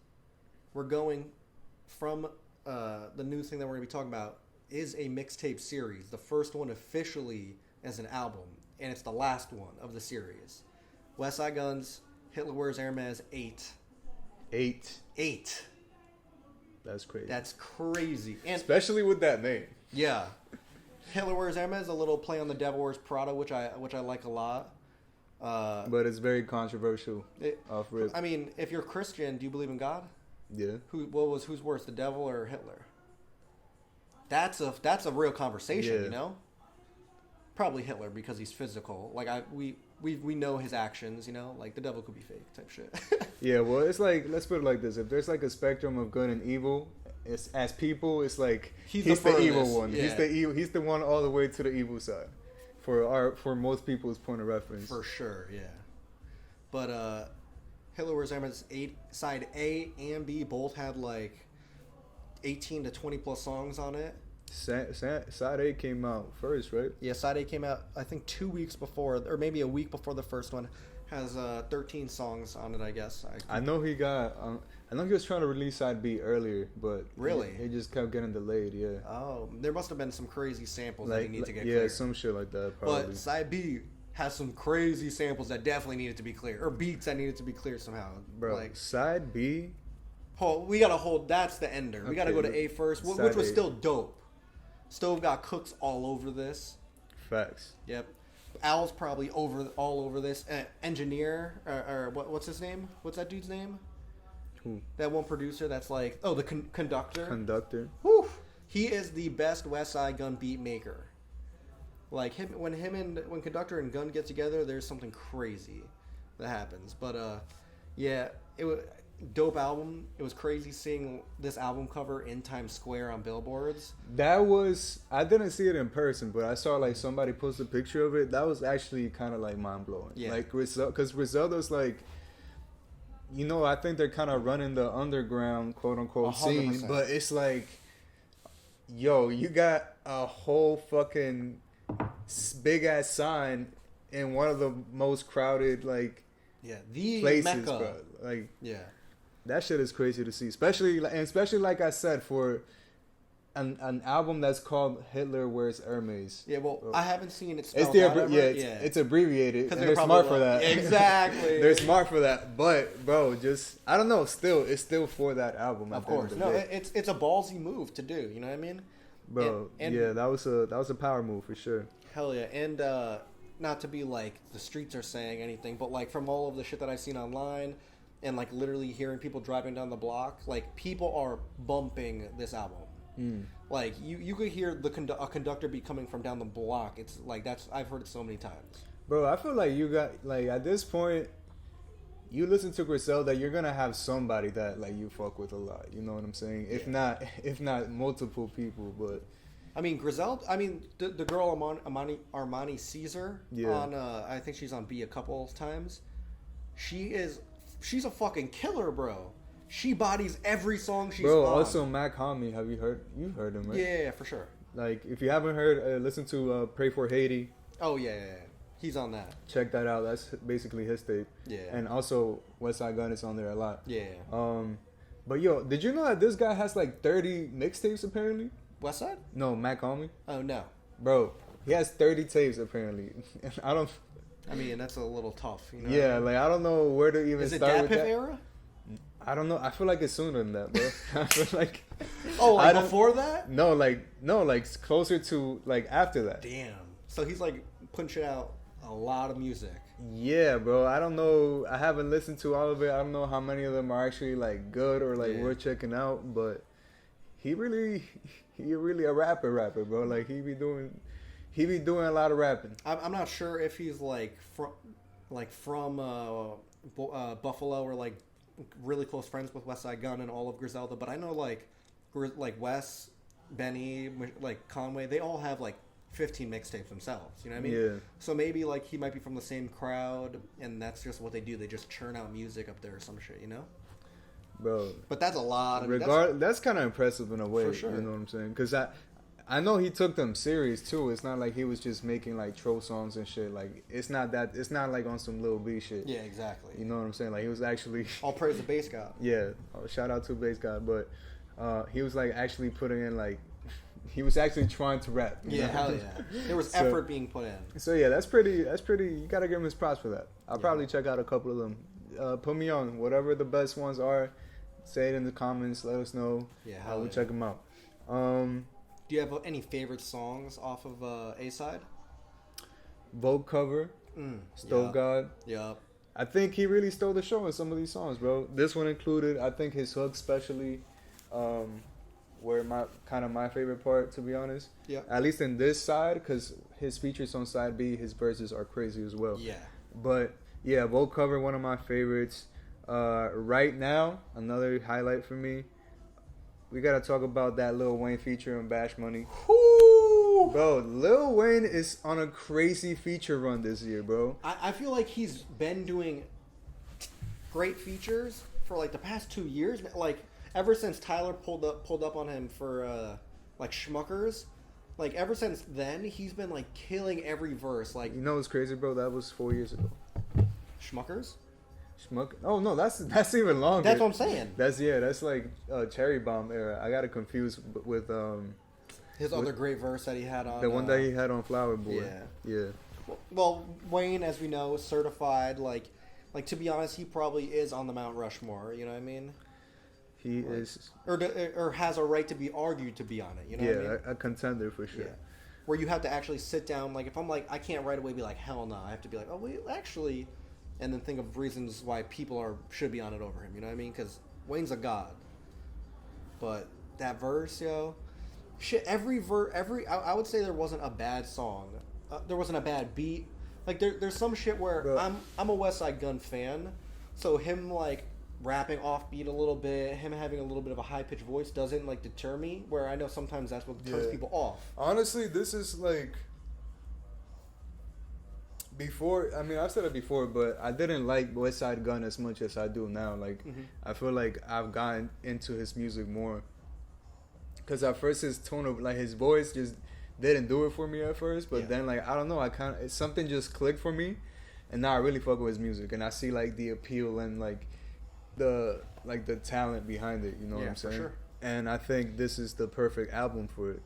we're going from the new thing that we're going to be talking about is a mixtape series. The first one officially as an album, and it's the last one of the series. Westside Gunn's Hitler Wears Hermes 8. 8.
That's crazy.
That's crazy. And
especially with that name.
Yeah. Hitler Wears Hermes, a little play on the Devil Wears Prada, which I like a lot.
But it's very controversial. Off rip.
I mean, if you're Christian, do you believe in God?
Yeah.
Who's worse, the devil or Hitler? That's a real conversation, you know. Probably Hitler because he's physical. Like we know his actions, you know. Like the devil could be fake type shit.
Yeah, well, it's like let's put it like this: if there's like a spectrum of good and evil, as people, it's like he's the evil one. Yeah. He's the one all the way to the evil side. For most people's point of reference.
For sure, yeah. But Hitler Wears Hermes 8 side A and B both had like 18 to 20 plus songs on it.
Side A came out first, right?
Yeah, Side A came out, I think, 2 weeks before, or maybe a week before the first one. Has 13 songs on it, I guess.
I know he got. I know he was trying to release Side B earlier, but
really,
he just kept getting delayed. Yeah.
Oh, there must have been some crazy samples that he needed to get clear.
Yeah, some shit like that. Probably.
But Side B has some crazy samples that definitely needed to be clear, or beats that needed to be clear somehow.
Bro, like Side B.
We gotta hold. That's the ender. We gotta go to A first, which was still dope. Stove got cooks all over this.
Facts.
Yep. Al's probably all over this. Engineer or what's his name? What's that dude's name?
Who?
That one producer that's like the conductor.
Conductor.
Whew. He is the best Westside Gunn beat maker. Like when Conductor and Gunn get together, there's something crazy that happens. But yeah, it was dope album. It was crazy seeing this album cover in Times Square on billboards.
I didn't see it in person, but I saw like somebody post a picture of it. That was actually kind of like mind blowing. Yeah. Like because Griselda's like, I think they're kind of running the underground quote unquote 100%. Scene, but it's like, yo, you got a whole fucking big ass sign in one of the most crowded like
the
places,
Mecca.
bro. Like that shit is crazy to see, especially like I said, for an album that's called Hitler Wears Hermes.
Yeah, well, I haven't seen it spelled out ever.
It's abbreviated, and they're smart for that.
Exactly.
They're smart for that. But bro, just I don't know. It's still for that album.
Of course, it's a ballsy move to do. You know what I mean?
Bro, and that was a power move for sure.
Hell yeah, and not to be like the streets are saying anything, but like from all of the shit that I've seen online. And like literally hearing people driving down the block, like people are bumping this album. Like you could hear a conductor beat coming from down the block. It's like I've heard it so many times.
Bro, I feel like you got like at this point, you listen to Griselda, you're gonna have somebody that like you fuck with a lot. You know what I'm saying? Yeah. If not multiple people, but.
I mean Griselda. I mean the girl Armani Caesar on I think she's on B a couple times. She's a fucking killer, bro. She bodies every song she's on.
Also Mac Homie, you've heard him, right?
Yeah, for sure.
Like, if you haven't heard, listen to Pray for Haiti.
Oh, yeah. He's on that.
Check that out. That's basically his tape.
Yeah.
And also, Westside Gunn is on there a lot.
Yeah.
But yo, did you know that this guy has like 30 mixtapes apparently?
Westside?
No, Mac Homie.
Oh, no.
Bro, he has 30 tapes apparently.
I mean, that's a little tough, you know.
Yeah, like I don't know where to even start with that.
Is it Dat Piff era?
I don't know. I feel like it's sooner than that, bro. I feel like.
Oh, like before that?
No, like closer to like after that.
Damn. So he's like punching out a lot of music.
Yeah, bro. I don't know. I haven't listened to all of it. I don't know how many of them are actually like good or like worth checking out. But he really a rapper, bro. Like he be doing a lot of rapping.
I'm not sure if he's from Buffalo or like really close friends with Westside Gunn and all of Griselda, but I know like Wes, Benny, like Conway, they all have like 15 mixtapes themselves. You know what I mean?
Yeah.
So maybe like he might be from the same crowd, and that's just what they do. They just churn out music up there or some shit, you know?
Bro.
But that's a lot.
That's kind of impressive in a way.
For sure.
You know what I'm saying? Because I know he took them serious too. It's not like he was just making like troll songs and shit. Like it's not like on some Lil B shit.
Yeah, exactly.
You know what I'm saying? Like he was actually
all praise the bass god.
Yeah, shout out to bass god. But he was like actually putting in like he was actually trying to rap.
Yeah, hell yeah. There was effort being put in.
So yeah, that's pretty. You gotta give him his props for that. I'll probably check out a couple of them. Put me on whatever the best ones are. Say it in the comments. Let us know.
Yeah,
we'll check them out.
Do you have any favorite songs off of A-side?
Vogue Cover, Stove God.
Yup.
I think he really stole the show in some of these songs, bro. This one included. I think his hooks especially were my favorite part, to be honest.
Yeah.
At least in this side, because his features on side B, his verses are crazy as well.
Yeah.
But yeah, Vogue Cover, one of my favorites. Right Now, another highlight for me. We gotta talk about that Lil Wayne feature on Bash Money.
Woo!
Bro, Lil Wayne is on a crazy feature run this year, bro.
I feel like he's been doing great features for like the past 2 years. Like ever since Tyler pulled up on him for like Schmuckers, like ever since then he's been like killing every verse. Like,
you know what's crazy, bro? That was 4 years ago.
Schmuckers?
Schmuck? Oh no, that's even longer.
That's what I'm saying.
That's like Cherry Bomb era. I got it confused with
his other great verse that he had on
the one that he had on Flower Boy. Yeah.
Well, Wayne, as we know, is certified. Like to be honest, he probably is on the Mount Rushmore. You know what I mean?
He is,
or has a right to be argued to be on it. You know what I mean?
A contender for sure.
Yeah. Where you have to actually sit down. Like if I'm like, I can't right away be like, hell no. I have to be like, oh wait, actually, and then think of reasons why people should be on it over him. You know what I mean? Because Wayne's a god. But that verse, yo, shit. I would say there wasn't a bad song. There wasn't a bad beat. Like there's some shit where
Bro.
I'm a Westside Gunn fan, so him like rapping offbeat a little bit, him having a little bit of a high pitched voice doesn't like deter me. Where I know sometimes that's what turns people off.
Honestly, this is like before. I mean, I've said it before, but I didn't like Westside Gunn as much as I do now. Like, I feel like I've gotten into his music more. Cause at first his tone of like his voice just didn't do it for me at first, but then like I don't know, something just clicked for me, and now I really fuck with his music, and I see like the appeal and like the talent behind it. You know what I'm saying? For sure. And I think this is the perfect album for it.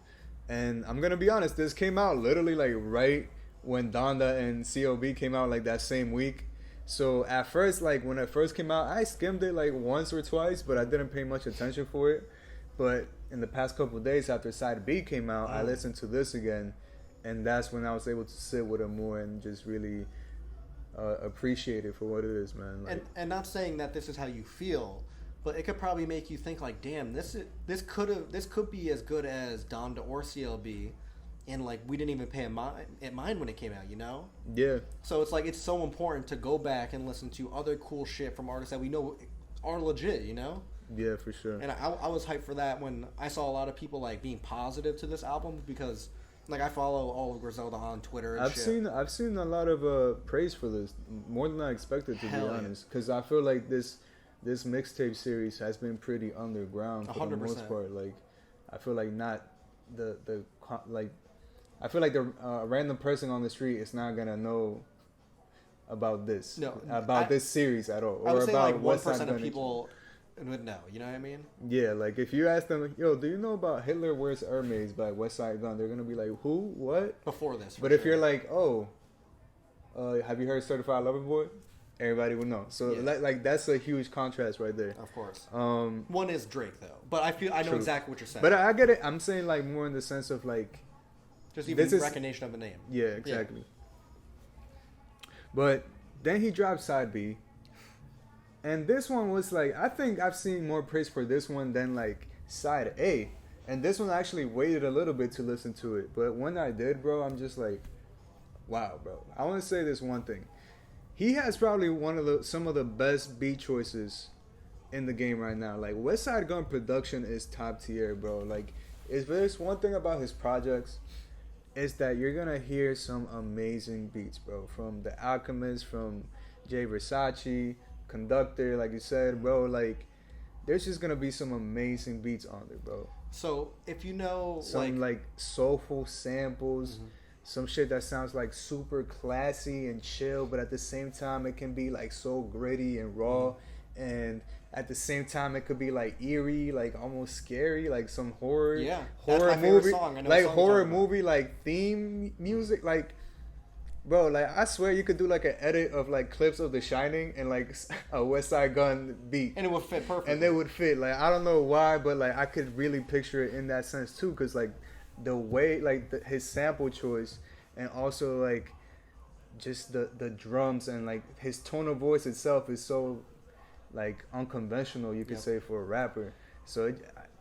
And I'm gonna be honest, this came out literally like right when Donda and COB came out, like that same week. So at first, like when it first came out, I skimmed it like once or twice, but I didn't pay much attention for it. But in the past couple of days after Side B came out, I listened to this again, and that's when I was able to sit with it more and just really appreciate it for what it is, man. Like,
and not saying that this is how you feel, but it could probably make you think like, damn, this could be as good as Donda or CLB, and like we didn't even pay it mind when it came out, you know?
Yeah.
So it's like it's so important to go back and listen to other cool shit from artists that we know are legit, you know?
Yeah, for sure.
And I was hyped for that when I saw a lot of people like being positive to this album because like I follow all of Griselda on Twitter. And
I've seen a lot of praise for this, more than I expected, to be honest. Because I feel like this mixtape series has been pretty underground for 100%. The most part. Like I feel like not the like I feel like the random person on the street is not gonna know about this this series at all,
I would
or
say
about
like 1% of people would know, you know what I mean?
Yeah, like if you ask them, yo, do you know about Hitler Wears Hermes by Westside Gunn? They're gonna be like, who? What?
Before this.
But if you're like, oh, have you heard Certified Lover Boy? Everybody will know. So like that's a huge contrast right there.
Of course. One is Drake though, but I know exactly what you're saying.
But I get it. I'm saying like more in the sense of like
just even recognition of the name.
Yeah, exactly. Yeah. But then he dropped Side B. And this one was like, I think I've seen more praise for this one than like Side A. And this one I actually waited a little bit to listen to it. But when I did, bro, I'm just like, wow, bro. I want to say this one thing. He has probably some of the best beat choices in the game right now. Like Westside Gunn production is top tier, bro. Like if there's one thing about his projects, is that you're gonna hear some amazing beats, bro. From The Alchemist, from Jay Versace, Conductor, like you said, bro. Like there's just gonna be some amazing beats on there, bro.
So if you know
some like soulful samples, some shit that sounds like super classy and chill, but at the same time it can be like so gritty and raw, and at the same time it could be like eerie, like almost scary, like some horror movie, like horror movie like theme music, like. Bro, like I swear you could do like an edit of like clips of The Shining and like a Westside Gunn beat,
and it would fit perfectly.
And it would fit. Like I don't know why, but like I could really picture it in that sense too, because like the way like his sample choice, and also like just the drums and like his tone of voice itself is so like unconventional, you could say, for a rapper. So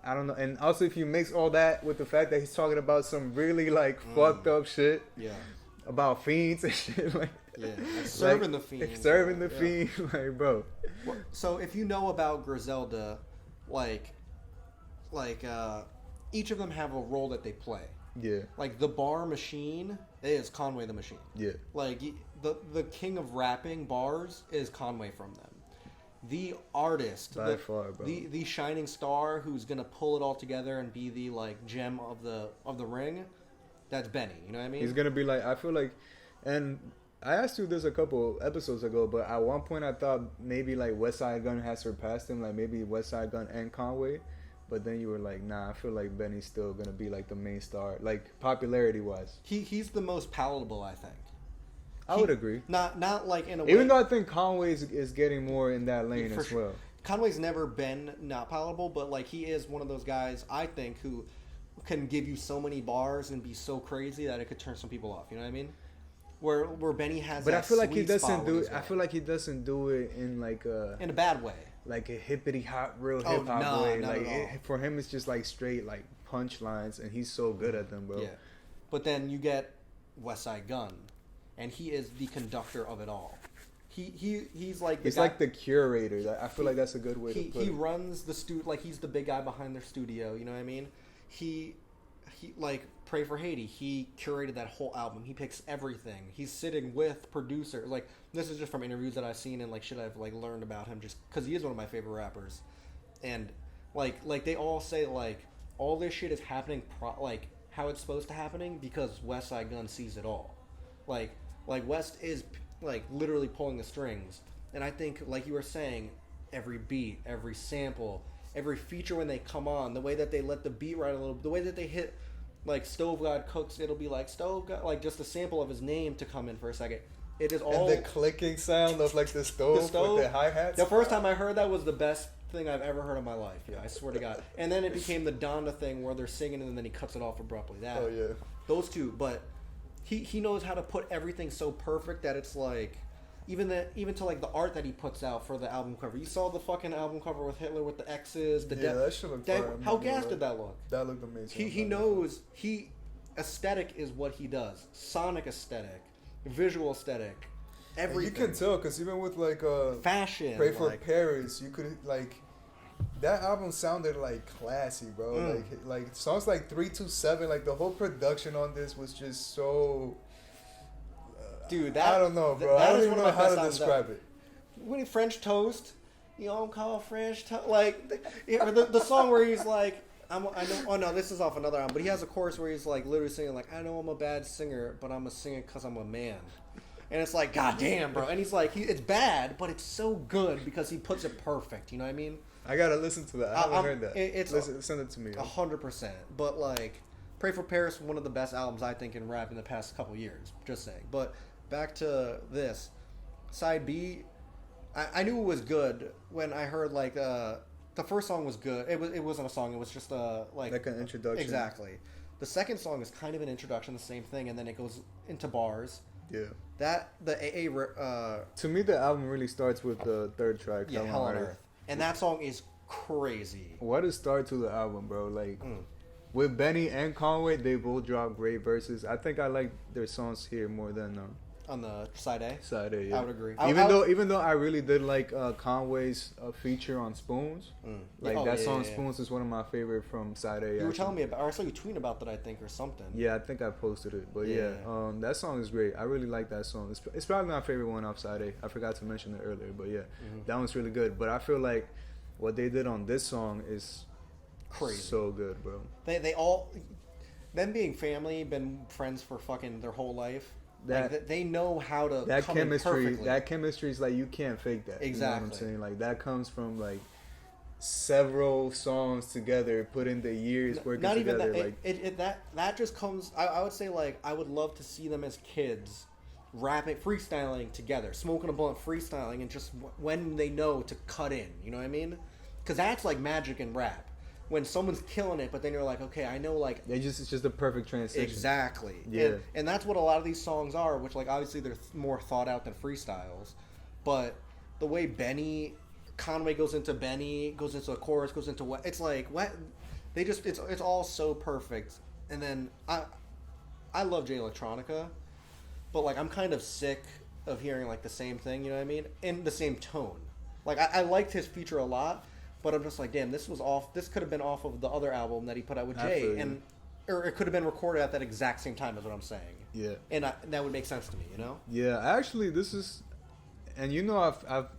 I don't know. And also if you mix all that with the fact that he's talking about some really like fucked up shit. Yeah. About fiends and shit, like
serving the fiend,
like bro.
So if you know about Griselda, like each of them have a role that they play. Yeah. Like the bar machine is Conway the Machine. Yeah. Like the king of rapping bars is Conway from them. the artist,
by far, bro.
The shining star who's gonna pull it all together and be the like gem of the ring. That's Benny. You know what I mean?
He's gonna be like, I feel like, and I asked you this a couple episodes ago, but at one point I thought maybe like Westside Gunn has surpassed him, like maybe Westside Gunn and Conway. But then you were like, nah, I feel like Benny's still gonna be like the main star, like popularity wise.
He's the most palatable, I think.
I would agree.
Not like in a way.
Even though I think Conway is getting more in that lane as
sure.
well.
Conway's never been not palatable, but like he is one of those guys I think who can give you so many bars and be so crazy that it could turn some people off. You know what I mean? Where Benny has.
But
that
I feel like he
sweet
doesn't
spot
do
with
it.
his
I feel like he doesn't do it in like a
bad way.
like a hippity hop, real
Oh,
hip hop
nah,
way.
not
Like
at all.
for him, it's just like straight like punchlines, and he's so good at them, bro.
Yeah. But then you get Westside Gunn, and he is the conductor of it all. He's like
He's like the curator. I feel like that's a good way to put it.
He runs the studio, like he's the big guy behind their studio. You know what I mean? He like Pray for Haiti. He curated that whole album. He picks everything. He's sitting with producers. Like this is just from interviews that I've seen and like shit I've like learned about him just because he is one of my favorite rappers. And like they all say like all this shit is happening like how it's supposed to happening because Westside Gunn sees it all. Like West is like literally pulling the strings. And I think like you were saying, every beat, every sample, every feature when they come on, the way that they let the beat ride a little, the way that they hit like Stove God Cooks, it'll be like Stove God, like just a sample of his name to come in for a second. It is all
and the clicking sound of like the stove with the hi-hats.
The first time I heard that was the best thing I've ever heard in my life. Yeah, I swear to God. And then it became the Donda thing where they're singing and then he cuts it off abruptly.
Oh yeah.
Those two, but he knows how to put everything so perfect that it's like even to like the art that he puts out for the album cover. You saw the fucking album cover with Hitler with the X's, the
that should look fire.
how gas did that look?
That looked amazing.
He knows aesthetic is what he does. Sonic aesthetic, visual aesthetic, everything.
And you can tell because even with like
fashion,
Pray for
like,
Paris, you could like that album sounded like classy, bro. Like songs like 327, like the whole production on this was just so.
Dude,
I don't know, bro. I don't even know how to describe it.
When French Toast, you don't call French Toast like the song where he's like, I know. Oh no, this is off another album, but he has a chorus where he's like literally singing like, I know I'm a bad singer, but I'm a singer because I'm a man. And it's like, God damn, bro. And he's like, it's bad, but it's so good because he puts it perfect. You know what I mean?
I gotta listen to that. I haven't heard that. Send it to me.
100%. But like, Pray for Paris, one of the best albums I think in rap in the past couple years. Just saying. But back to this side B. I knew it was good when I heard like the first song was good. It wasn't a song. It was just like
an introduction.
Exactly. The second song is kind of an introduction, the same thing, and then it goes into bars.
Yeah.
To
me, the album really starts with the third track,
Hell on Earth. And that song is crazy.
What a start to the album, bro. Like, with Benny and Conway, they both drop great verses. I think I like their songs here more than
on the side A.
Side A, yeah.
I would agree.
Even though I really did like Conway's feature on Spoons, that song Spoons is one of my favorite from side A.
You were telling me about, or I saw you tweet about that, I think, or something.
Yeah, I think I posted it, but that song is great. I really like that song. It's probably my favorite one off side A. I forgot to mention it earlier, but that one's really good. But I feel like what they did on this song is
crazy,
so good, bro.
They all, them being family, been friends for fucking their whole life. Like, they know how to come in perfectly.
That chemistry is like you can't fake that.
Exactly.
You know what I'm saying? Like that comes from like several songs together, put in the years working
not
together.
Even that, that just comes. I would say like I would love to see them as kids, rapping, freestyling together, smoking a blunt, freestyling, and just when they know to cut in. You know what I mean? Because that's like magic in rap. When someone's killing it, but then you're like, okay, I know, like...
It's just a perfect transition.
Exactly.
Yeah.
And that's what a lot of these songs are, which, like, obviously they're more thought out than freestyles. But the way Conway goes into Benny, goes into a chorus, goes into what... It's like, what... They just... It's all so perfect. And then, I love Jay Electronica, but, like, I'm kind of sick of hearing, like, the same thing, you know what I mean? In the same tone. Like, I liked his feature a lot, but I'm just like, damn, this was off. This could have been off of the other album that he put out with Jay, or it could have been recorded at that exact same time. Is what I'm saying.
Yeah,
and that would make sense to me, you know.
Yeah, actually, this is, And you know,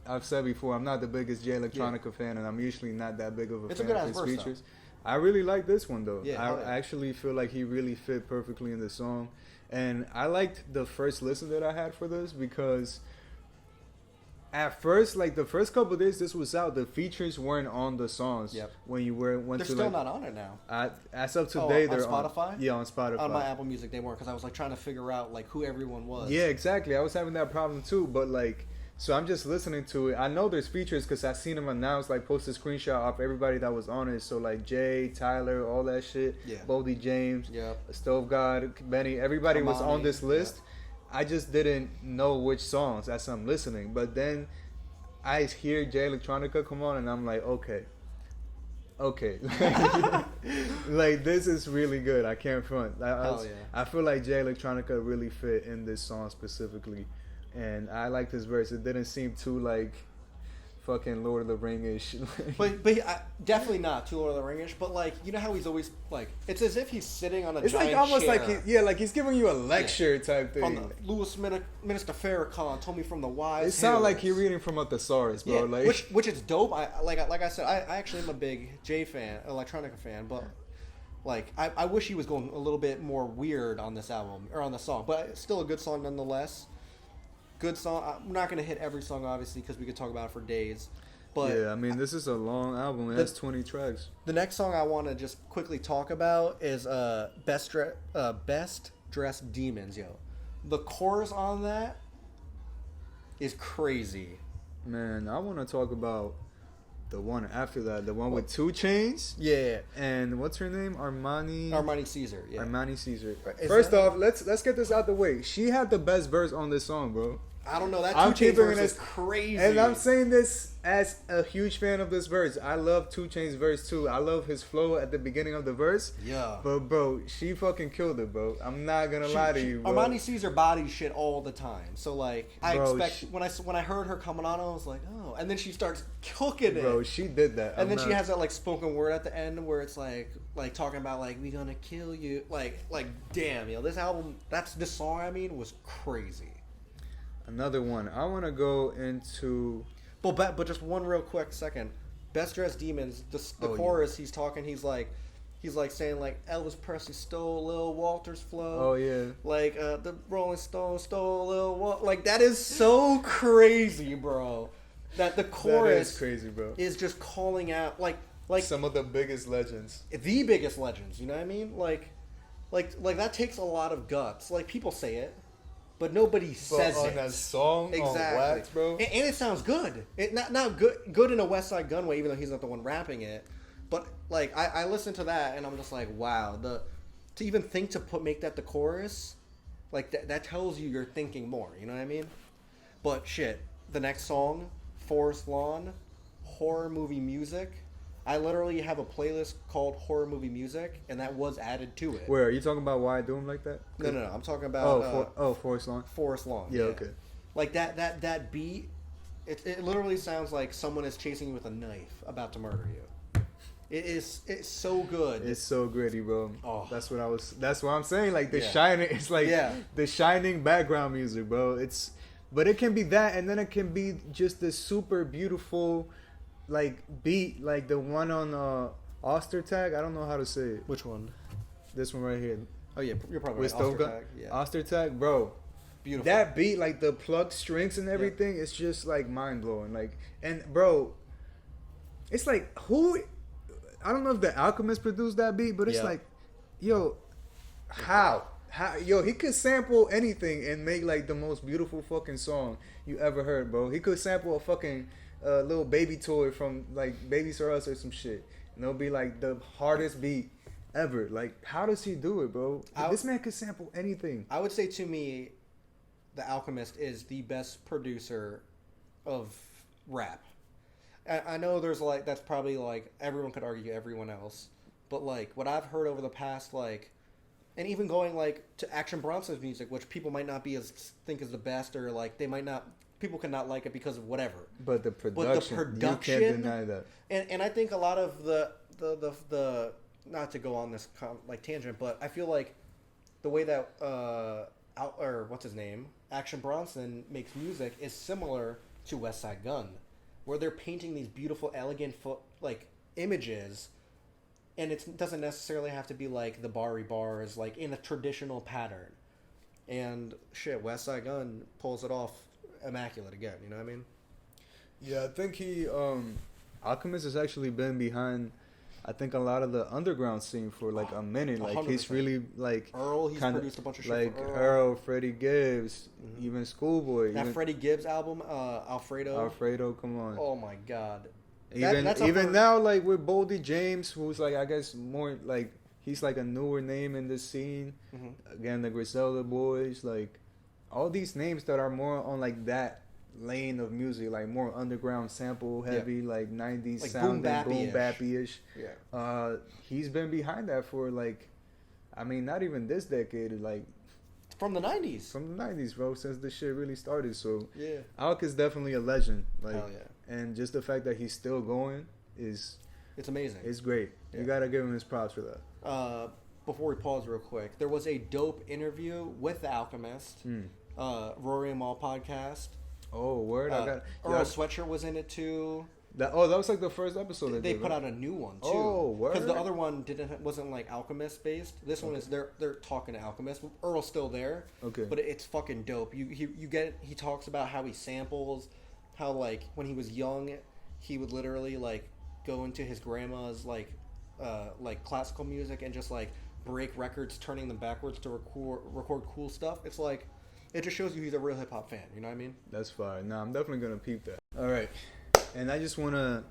I've said before, I'm not the biggest Jay Electronica fan, and I'm usually not that big of a fan of his features. I really like this one though. Yeah, I actually feel like he really fit perfectly in the song, and I liked the first listen that I had for this because at first, like the first couple of days this was out, the features weren't on the songs.
Yep.
When you went
they're
to
still
like,
not on it now.
As of today, they're
on Spotify.
Yeah, on Spotify.
On my Apple Music, they weren't because I was like trying to figure out like who everyone was.
Yeah, exactly. I was having that problem too, but like. So I'm just listening to it. I know there's features because I seen them announced, like post a screenshot of everybody that was on it. So like Jay, Tyler, all that shit.
Yeah.
Boldy James, Stove God, Benny, everybody was on this list. Yeah. I just didn't know which songs as I'm listening. But then I hear Jay Electronica come on and I'm like, okay. Like this is really good. I can't front. I feel like Jay Electronica really fit in this song specifically. And I liked his verse. It didn't seem too like fucking Lord of the Ring-ish.
but definitely not too Lord of the Ring-ish. But like, you know how he's always like, it's as if he's sitting on a giant
like almost
chair.
like he's giving you a lecture type thing.
From the Louis Minister Farrakhan told me from the wise.
It sounds like you're reading from a thesaurus, bro.
Yeah,
like
which is dope. Like I said, I actually am a big Jay fan, Electronica fan, but. Like, I wish he was going a little bit more weird on this album, or on the song. But it's still a good song nonetheless. Good song. I'm not going to hit every song, obviously, because we could talk about it for days. But
yeah, I mean, this is a long album. It has 20 tracks.
The next song I want to just quickly talk about is Best Dressed Demons, yo. The chorus on that is crazy.
Man, I want to talk about the one after that, the one with 2 Chainz.
Yeah.
And what's her name?
Armani Caesar. Yeah.
Armani Caesar. First off, let's get this out the way. She had the best verse on this song, bro.
I don't know. That 2 Chainz verse is crazy.
And I'm saying this as a huge fan of this verse. I love 2 Chainz verse too. I love his flow at the beginning of the verse.
Yeah.
But bro, she fucking killed it, bro. I'm not gonna lie to you, bro.
Armani Caesar bodies shit all the time. So like, I expect when I heard her coming on, I was like, oh. And then she starts cooking it.
Bro, she did that.
And then she has that like spoken word at the end where it's like talking about like we gonna kill you. Like damn, yo, this album. This song. I mean, was crazy.
Another one. I want to go into...
But just one real quick second. Best Dressed Demons, the chorus, he's talking, he's like saying like Elvis Presley stole Lil Walter's flow.
Oh, yeah.
Like the Rolling Stones stole Lil Walter. Like that is so crazy, bro. That the chorus
that is crazy, bro.
Is just calling out like
some of the biggest legends.
The biggest legends, you know what I mean? Like that takes a lot of guts. Like people say it. But nobody says
on
it.
That song, exactly, on Wax, bro.
And it sounds good. It not good in a Westside Gunn way, even though he's not the one rapping it. But like I listened to that and I'm just like, wow, to even think to make that the chorus, like that tells you you're thinking more. You know what I mean? But shit, the next song, Forest Lawn, horror movie music. I literally have a playlist called Horror Movie Music, and that was added to it.
Where are you talking about? Why I do them like that?
No. I'm talking about
Forest Lawn.
Forest Lawn.
Yeah, okay.
Like that beat, it literally sounds like someone is chasing you with a knife, about to murder you. It's so good.
It's so gritty, bro.
Oh.
That's what I'm saying. Like the Shining, it's like the Shining background music, bro. But it can be that, and then it can be just this super beautiful. Like beat, like the one on Ostertag. I don't know how to say it.
Which one?
This one right here.
Oh yeah, you're probably
with
right. Ostertag.
Yeah. Ostertag, bro.
Beautiful.
That beat, like the plucked strings and everything, it's just like mind blowing. Like, and bro, it's like who? I don't know if the Alchemist produced that beat, but it's like, yo, how? Yo, he could sample anything and make like the most beautiful fucking song you ever heard, bro. He could sample a fucking little baby toy from like Babies R Us or some shit, and it'll be like the hardest beat ever. Like, how does he do it, bro? This man could sample anything.
I would say to me, The Alchemist is the best producer of rap. I know there's like, that's probably like, everyone could argue everyone else, but like what I've heard over the past, like, and even going like to Action Bronson's music, which people might not think is the best, or like they might not, people cannot like it because of whatever.
But the production, you can't deny that.
And I think a lot of the not to go on this like tangent, but I feel like the way that or what's his name, Action Bronson makes music is similar to Westside Gunn, where they're painting these beautiful, elegant images, and it doesn't necessarily have to be like the Bari bars, like in a traditional pattern. And shit, Westside Gunn pulls it off immaculate again. You know what I mean?
Yeah, I think Alchemist has actually been behind, I think, a lot of the underground scene for like a minute. Like
100%.
he's really like
Earl. He's produced a bunch of shit
like
for
Earl, Freddie Gibbs, even Schoolboy.
That Freddie Gibbs album, Alfredo.
Alfredo, come on.
Oh my god.
Even now, like with Boldy James, who's like, I guess more like, he's like a newer name in this scene.
Mm-hmm.
Again, the Griselda Boys, like all these names that are more on like that lane of music, like more underground sample heavy, like 90s
like
sound, boom
bappy-ish.
bappy-ish.
Yeah.
He's been behind that for like, I mean, not even this decade, like
From the 90s.
from the 90s, bro, since this shit really started. So
Yeah.
Alk is definitely a legend. Like,
Hell yeah.
and just the fact that he's still going is
It's amazing.
it's great.
Yeah.
You gotta give him his props for that.
Before we pause real quick, there was a dope interview with The Alchemist, Rory and Mal podcast.
Oh, word!
Earl Sweatshirt was in it too.
That was like the first episode
They
did,
put
right?
out a new one too.
Oh, word.
Because the other one wasn't like Alchemist based. This one is they're talking to Alchemist. Earl's still there.
Okay.
But it's fucking dope. He talks about how he samples, how like when he was young, he would literally like go into his grandma's like classical music and just like break records, turning them backwards to record cool stuff. It's like, it just shows you he's a real hip hop fan. You know what I mean?
That's fine. Nah, I'm definitely gonna peep that. All right, and I just wanna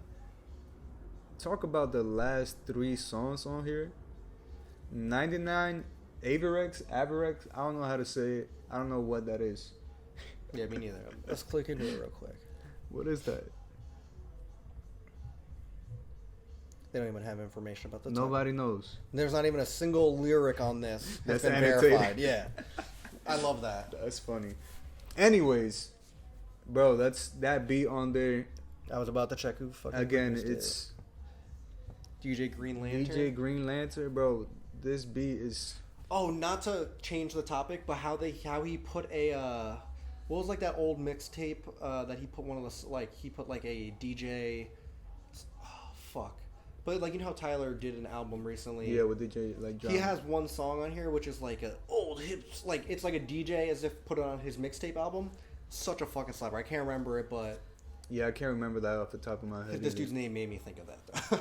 talk about the last 3 songs on here. 99 Averex. I don't know how to say it. I don't know what that is.
Yeah, me neither. Let's click into it real quick.
What is that?
They don't even have information about the
Nobody knows.
There's not even a single lyric on this that's been
annotated.
verified. Yeah. I love that.
That's funny. Anyways, bro, that's that beat on there.
I was about to check who fucking
Again,
produced
it's
it. DJ Green Lantern.
DJ Green Lantern, bro. This beat is
Oh, not to change the topic, but how he put a what was like that old mixtape that he put one of the like he put like a DJ. Oh fuck. But like, you know how Tyler did an album recently?
yeah with DJ like John.
He has one song on here which is like a old hip, like it's like a DJ as if put it on his mixtape album. Such a fucking slapper. I can't remember it, but
Yeah, I can't remember that off the top of my head.
this
either.
dude's name made me think of that though.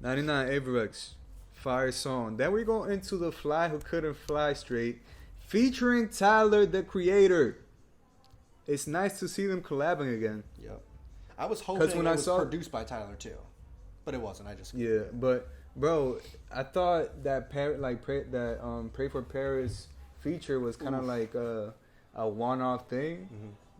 99 Averex, fire song. Then we go into The Fly Who Couldn't Fly Straight, featuring Tyler, the Creator. It's nice to see them collabing again.
Yep. I was hoping
when
it
I
was
saw-
produced by Tyler too, but it wasn't. I just
Yeah, but bro, I thought that Pray for Paris feature was kind of like a one-off thing,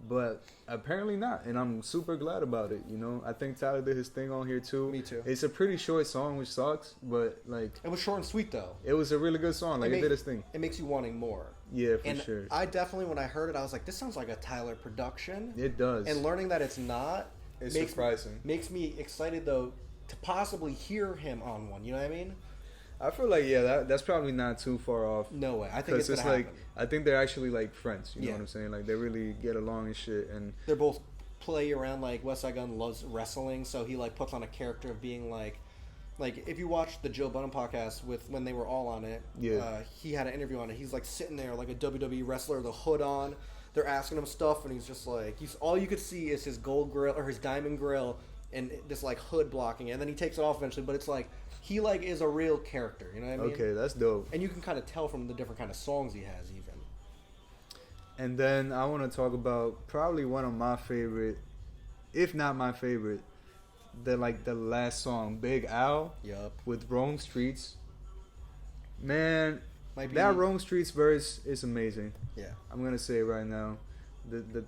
but apparently not, and I'm super glad about it. You know, I think Tyler did his thing on here too.
Me too.
It's a pretty short song, which sucks, but like
It was short and sweet though.
it was a really good song. Like it did its thing.
It makes you wanting more.
Yeah, for
And
sure.
I definitely, when I heard it, I was like, this sounds like a Tyler production.
It does.
And learning that it's not
It's surprising.
Makes me excited though to possibly hear him on one. You know what I mean?
I feel like that's probably not too far off.
No way. I think it's gonna
like
happen.
I think they're actually like friends. You know
Yeah.
what I'm saying? Like they really get along and shit. And
They're both play around. Like Westside Gunn loves wrestling, so he like puts on a character of being like if you watch the Joe Budden podcast with when they were all on it, he had an interview on it. He's like sitting there like a WWE wrestler, the hood on. They're asking him stuff, and he's just like all you could see is his gold grill or his diamond grill and this like hood blocking it. And then he takes it off eventually, but it's like he like is a real character. You know what I mean?
okay, that's dope.
And you can kind of tell from the different kind of songs he has, even.
And then I want to talk about probably one of my favorite, if not my favorite, the last song, Big Al,
Yup.
with Rome Streets. Man,
Might be-
that Rome Streets verse is amazing.
Yeah.
I'm gonna say it right now. The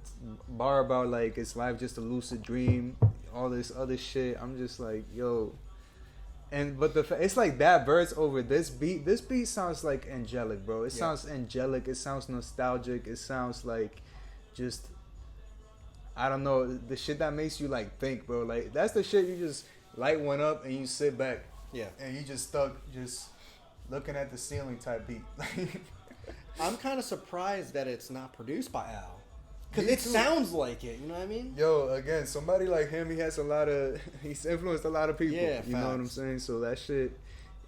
bar about like it's life just a lucid dream, all this other shit. I'm just like, yo. But it's like that verse over this beat. This beat sounds like angelic, bro. It sounds angelic. It sounds nostalgic. It sounds like just, I don't know, the shit that makes you like think, bro. Like that's the shit you just light one up and you sit back.
Yeah.
And you just stuck just looking at the ceiling type beat.
I'm kind of surprised that it's not produced by Al. Because it sounds like it, you know what I mean?
Yo, again, somebody like him, he's influenced a lot of people.
Yeah,
you know what I'm saying? So that shit,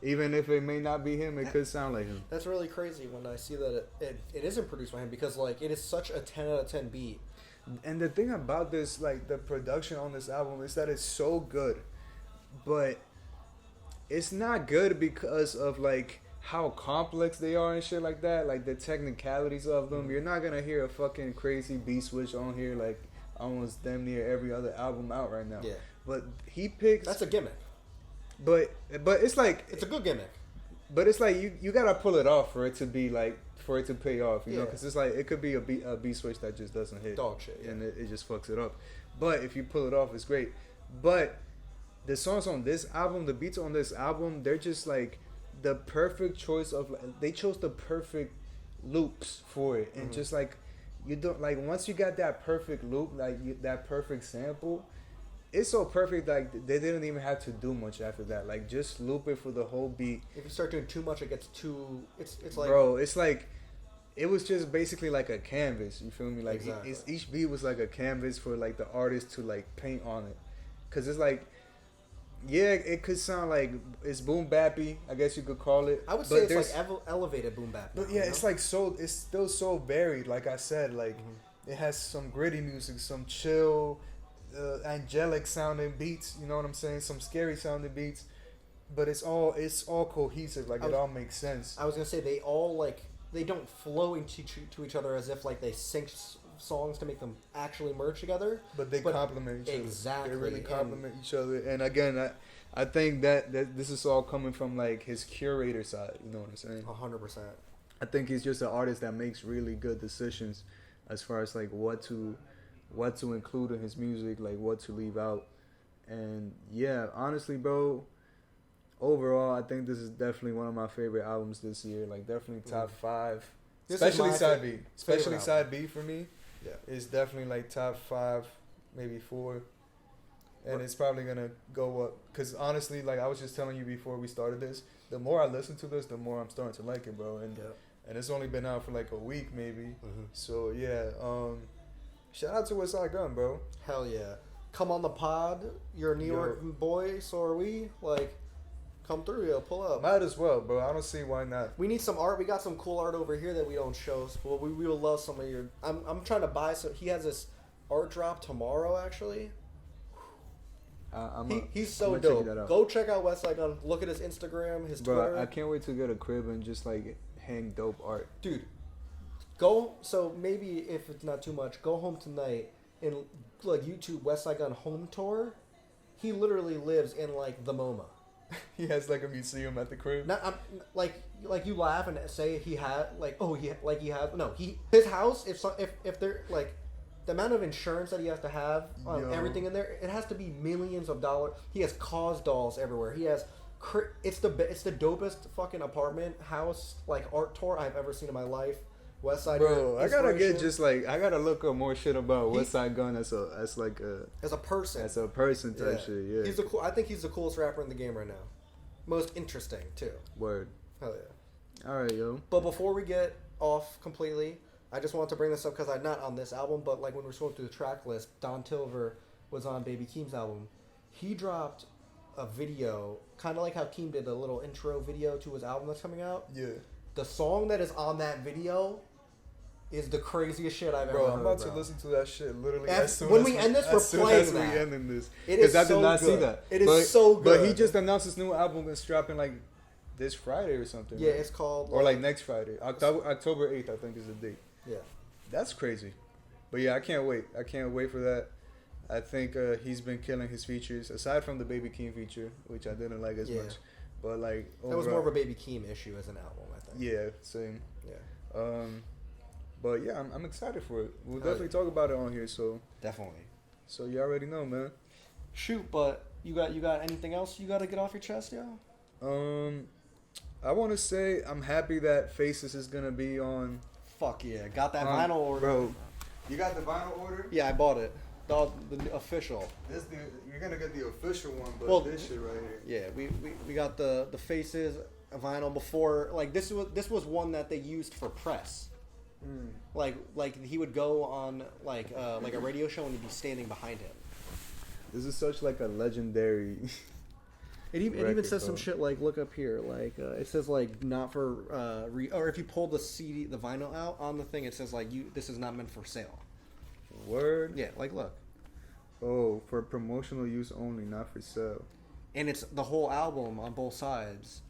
even if it may not be him, it could sound like him.
That's really crazy when I see that it isn't produced by him because, like, it is such a 10 out of 10 beat.
And the thing about this, like, the production on this album is that it's so good. But it's not good because of, like, how complex they are and shit like that, like the technicalities of them. You're not gonna hear a fucking crazy beat switch on here like almost damn near every other album out right now.
Yeah.
But he picks.
That's a gimmick.
But it's like
it's a good gimmick.
But it's like you gotta pull it off for it to be like for it to pay off, you know? Because it's like it could be a beat switch that just doesn't hit,
dog shit,
and it just fucks it up. But if you pull it off, it's great. But the songs on this album, the beats on this album, they're just like the perfect choice of, they chose the perfect loops for it, and just like you don't, like, once you got that perfect loop, like that perfect sample, it's so perfect, like they didn't even have to do much after that. Like, just loop it for the whole beat.
If you start doing too much, it gets too, it's like,
bro, it's like it was just basically like a canvas, you feel me? Like,
exactly.
Each beat was like a canvas for like the artist to like paint on it, because it's like, yeah, it could sound like it's boom bappy, I guess you could call it.
I would say it's like elevated boom bap.
But yeah, it's like it's still so varied. Like I said, like it has some gritty music, some chill, angelic sounding beats. You know what I'm saying? Some scary sounding beats. But it's all cohesive. Like, it all makes sense.
I was gonna say they all, like, they don't flow into to each other as if like they sync songs to make them actually merge together,
but they complement each other.
Exactly,
they really complement each other. And again, I think that this is all coming from like his curator side. You know what I'm saying?
100%.
I think he's just an artist that makes really good decisions as far as like what to include in his music, like what to leave out. And yeah, honestly, bro, overall, I think this is definitely one of my favorite albums this year. Like, definitely top 5. Especially side B. Especially side B for me.
Yeah.
It's definitely like top 5, maybe 4. And it's probably going to go up. Because honestly, like I was just telling you before we started this, the more I listen to this, the more I'm starting to like it, bro. And it's only been out for like a week, maybe. So, yeah. Shout out to Westside Gunn, bro.
Hell yeah. Come on the pod. You're a New York boy, so are we. Like, come through, yo. Pull up.
Might as well, bro. I don't see why not.
We need some art. We got some cool art over here that we don't show. So we will love some of your... I'm trying to buy some... He has this art drop tomorrow, actually. He's so dope. Go check out Westside Gunn. Look at his Instagram, his Twitter.
Bro, I can't wait to get a crib and just like hang dope art.
Dude, go. So maybe if it's not too much, go home tonight and like YouTube Westside Gunn home tour. He literally lives in like the MoMA.
He has like a museum at the crib.
Like you laugh and say he had like, oh, he has his house. If they're like, the amount of insurance that he has to have on everything in there, it has to be millions of dollars. He has Cause dolls everywhere. He has it's the dopest fucking apartment house like art tour I've ever seen in my life. Westside,
bro, I gotta look up more shit about Westside Gunn as a person type shit. Yeah,
I think he's the coolest rapper in the game right now. Most interesting too.
Word.
Hell yeah.
All right, yo.
But before we get off completely, I just wanted to bring this up because I'm not on this album, but like when we were going through the track list, Don Toliver was on Baby Keem's album. He dropped a video, kind of like how Keem did a little intro video to his album that's coming out.
Yeah.
The song that is on that video is the craziest shit I've ever heard.
Bro, I'm about to listen to that shit literally as soon
when
as
we end this, we're playing that.
We ending this.
It is
I did not
good.
see that.
It is so good.
But he just announced his new album is dropping like this Friday or something.
Yeah,
right?
It's called...
Or like next Friday. October 8th, I think is the date.
Yeah.
That's crazy. But yeah, I can't wait. I can't wait for that. I think he's been killing his features, aside from the Baby Keem feature, which I didn't like as much. But like overall,
that was more of a Baby Keem issue as an album, I think.
Yeah, same.
Yeah.
But yeah, I'm excited for it. We'll definitely talk about it on here. So
definitely.
So you already know, man.
Shoot, but you got anything else you got to get off your chest, yo?
I want to say I'm happy that Faces is gonna be on.
Fuck yeah, got that vinyl order,
bro. You got the vinyl order?
Yeah, I bought it. The official.
You're gonna get the official one, but this shit right here.
Yeah, we got the Faces a vinyl before. Like this was one that they used for press. Like he would go on like a radio show and he'd be standing behind him.
This is such like a legendary.
It even says some shit like, look up here, like it says like not for or if you pull the CD, the vinyl out on the thing, it says like this is not meant for sale.
Word.
Yeah, like look.
Oh, for promotional use only, not for sale.
And it's the whole album on both sides,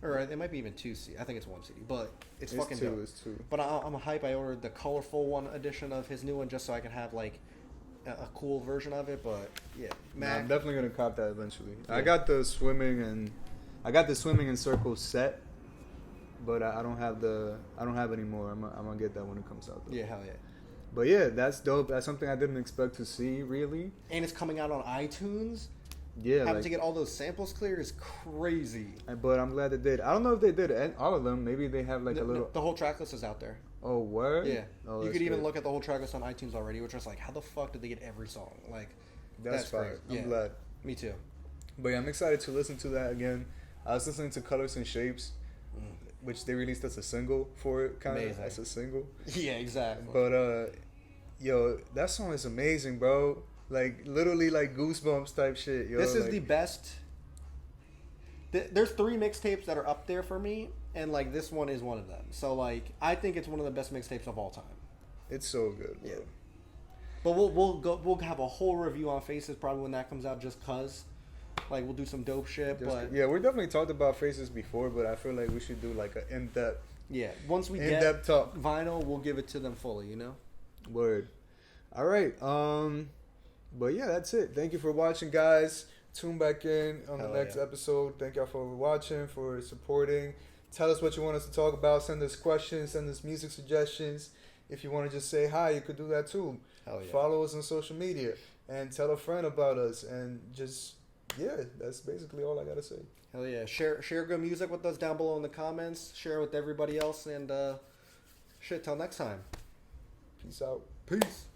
or it might be even 2 CD. I think it's 1 CD, but it's fucking dope.
It's two.
But I'm a hype. I ordered the colorful one edition of his new one just so I can have like a cool version of it. But yeah,
I'm definitely gonna cop that eventually. Yeah. I got the swimming and circle set, but I don't have it anymore. I'm gonna get that when it comes out though.
Yeah, hell yeah.
But yeah, that's dope. That's something I didn't expect to see, really.
And it's coming out on iTunes.
Yeah,
having to get all those samples cleared is crazy.
But I'm glad they did. I don't know if they did all of them. Maybe they have like a little.
The whole track list is out there.
Oh, word?
Yeah.
Oh,
you could even look at the whole track list on iTunes already, which was like, how the fuck did they get every song? Like,
that's fire. I'm glad.
Me too.
But yeah, I'm excited to listen to that again. I was listening to Colors and Shapes, which they released as a single for it, kind of as a single.
Yeah, exactly.
But yo, that song is amazing, bro. Like literally, like goosebumps type shit. Yo,
this is the best. There's 3 mixtapes that are up there for me, and like this one is one of them. So like, I think it's one of the best mixtapes of all time.
It's so good, bro.
Yeah. But we'll have a whole review on Faces probably when that comes out, just cause. Like we'll do some dope shit. But
yeah, we definitely talked about Faces before, but I feel like we should do like an in-depth.
Yeah, once we
in-depth talk
vinyl, we'll give it to them fully. You know.
Word. All right. But yeah, that's it. Thank you for watching, guys. Tune back in on the next episode. Thank y'all for watching, for supporting. Tell us what you want us to talk about. Send us questions. Send us music suggestions. If you want to just say hi, you could do that too.
Hell yeah.
Follow us on social media and tell a friend about us. And just, yeah, that's basically all I got to say.
Hell yeah. Share good music with us down below in the comments. Share it with everybody else. And shit, till next time.
Peace out.
Peace.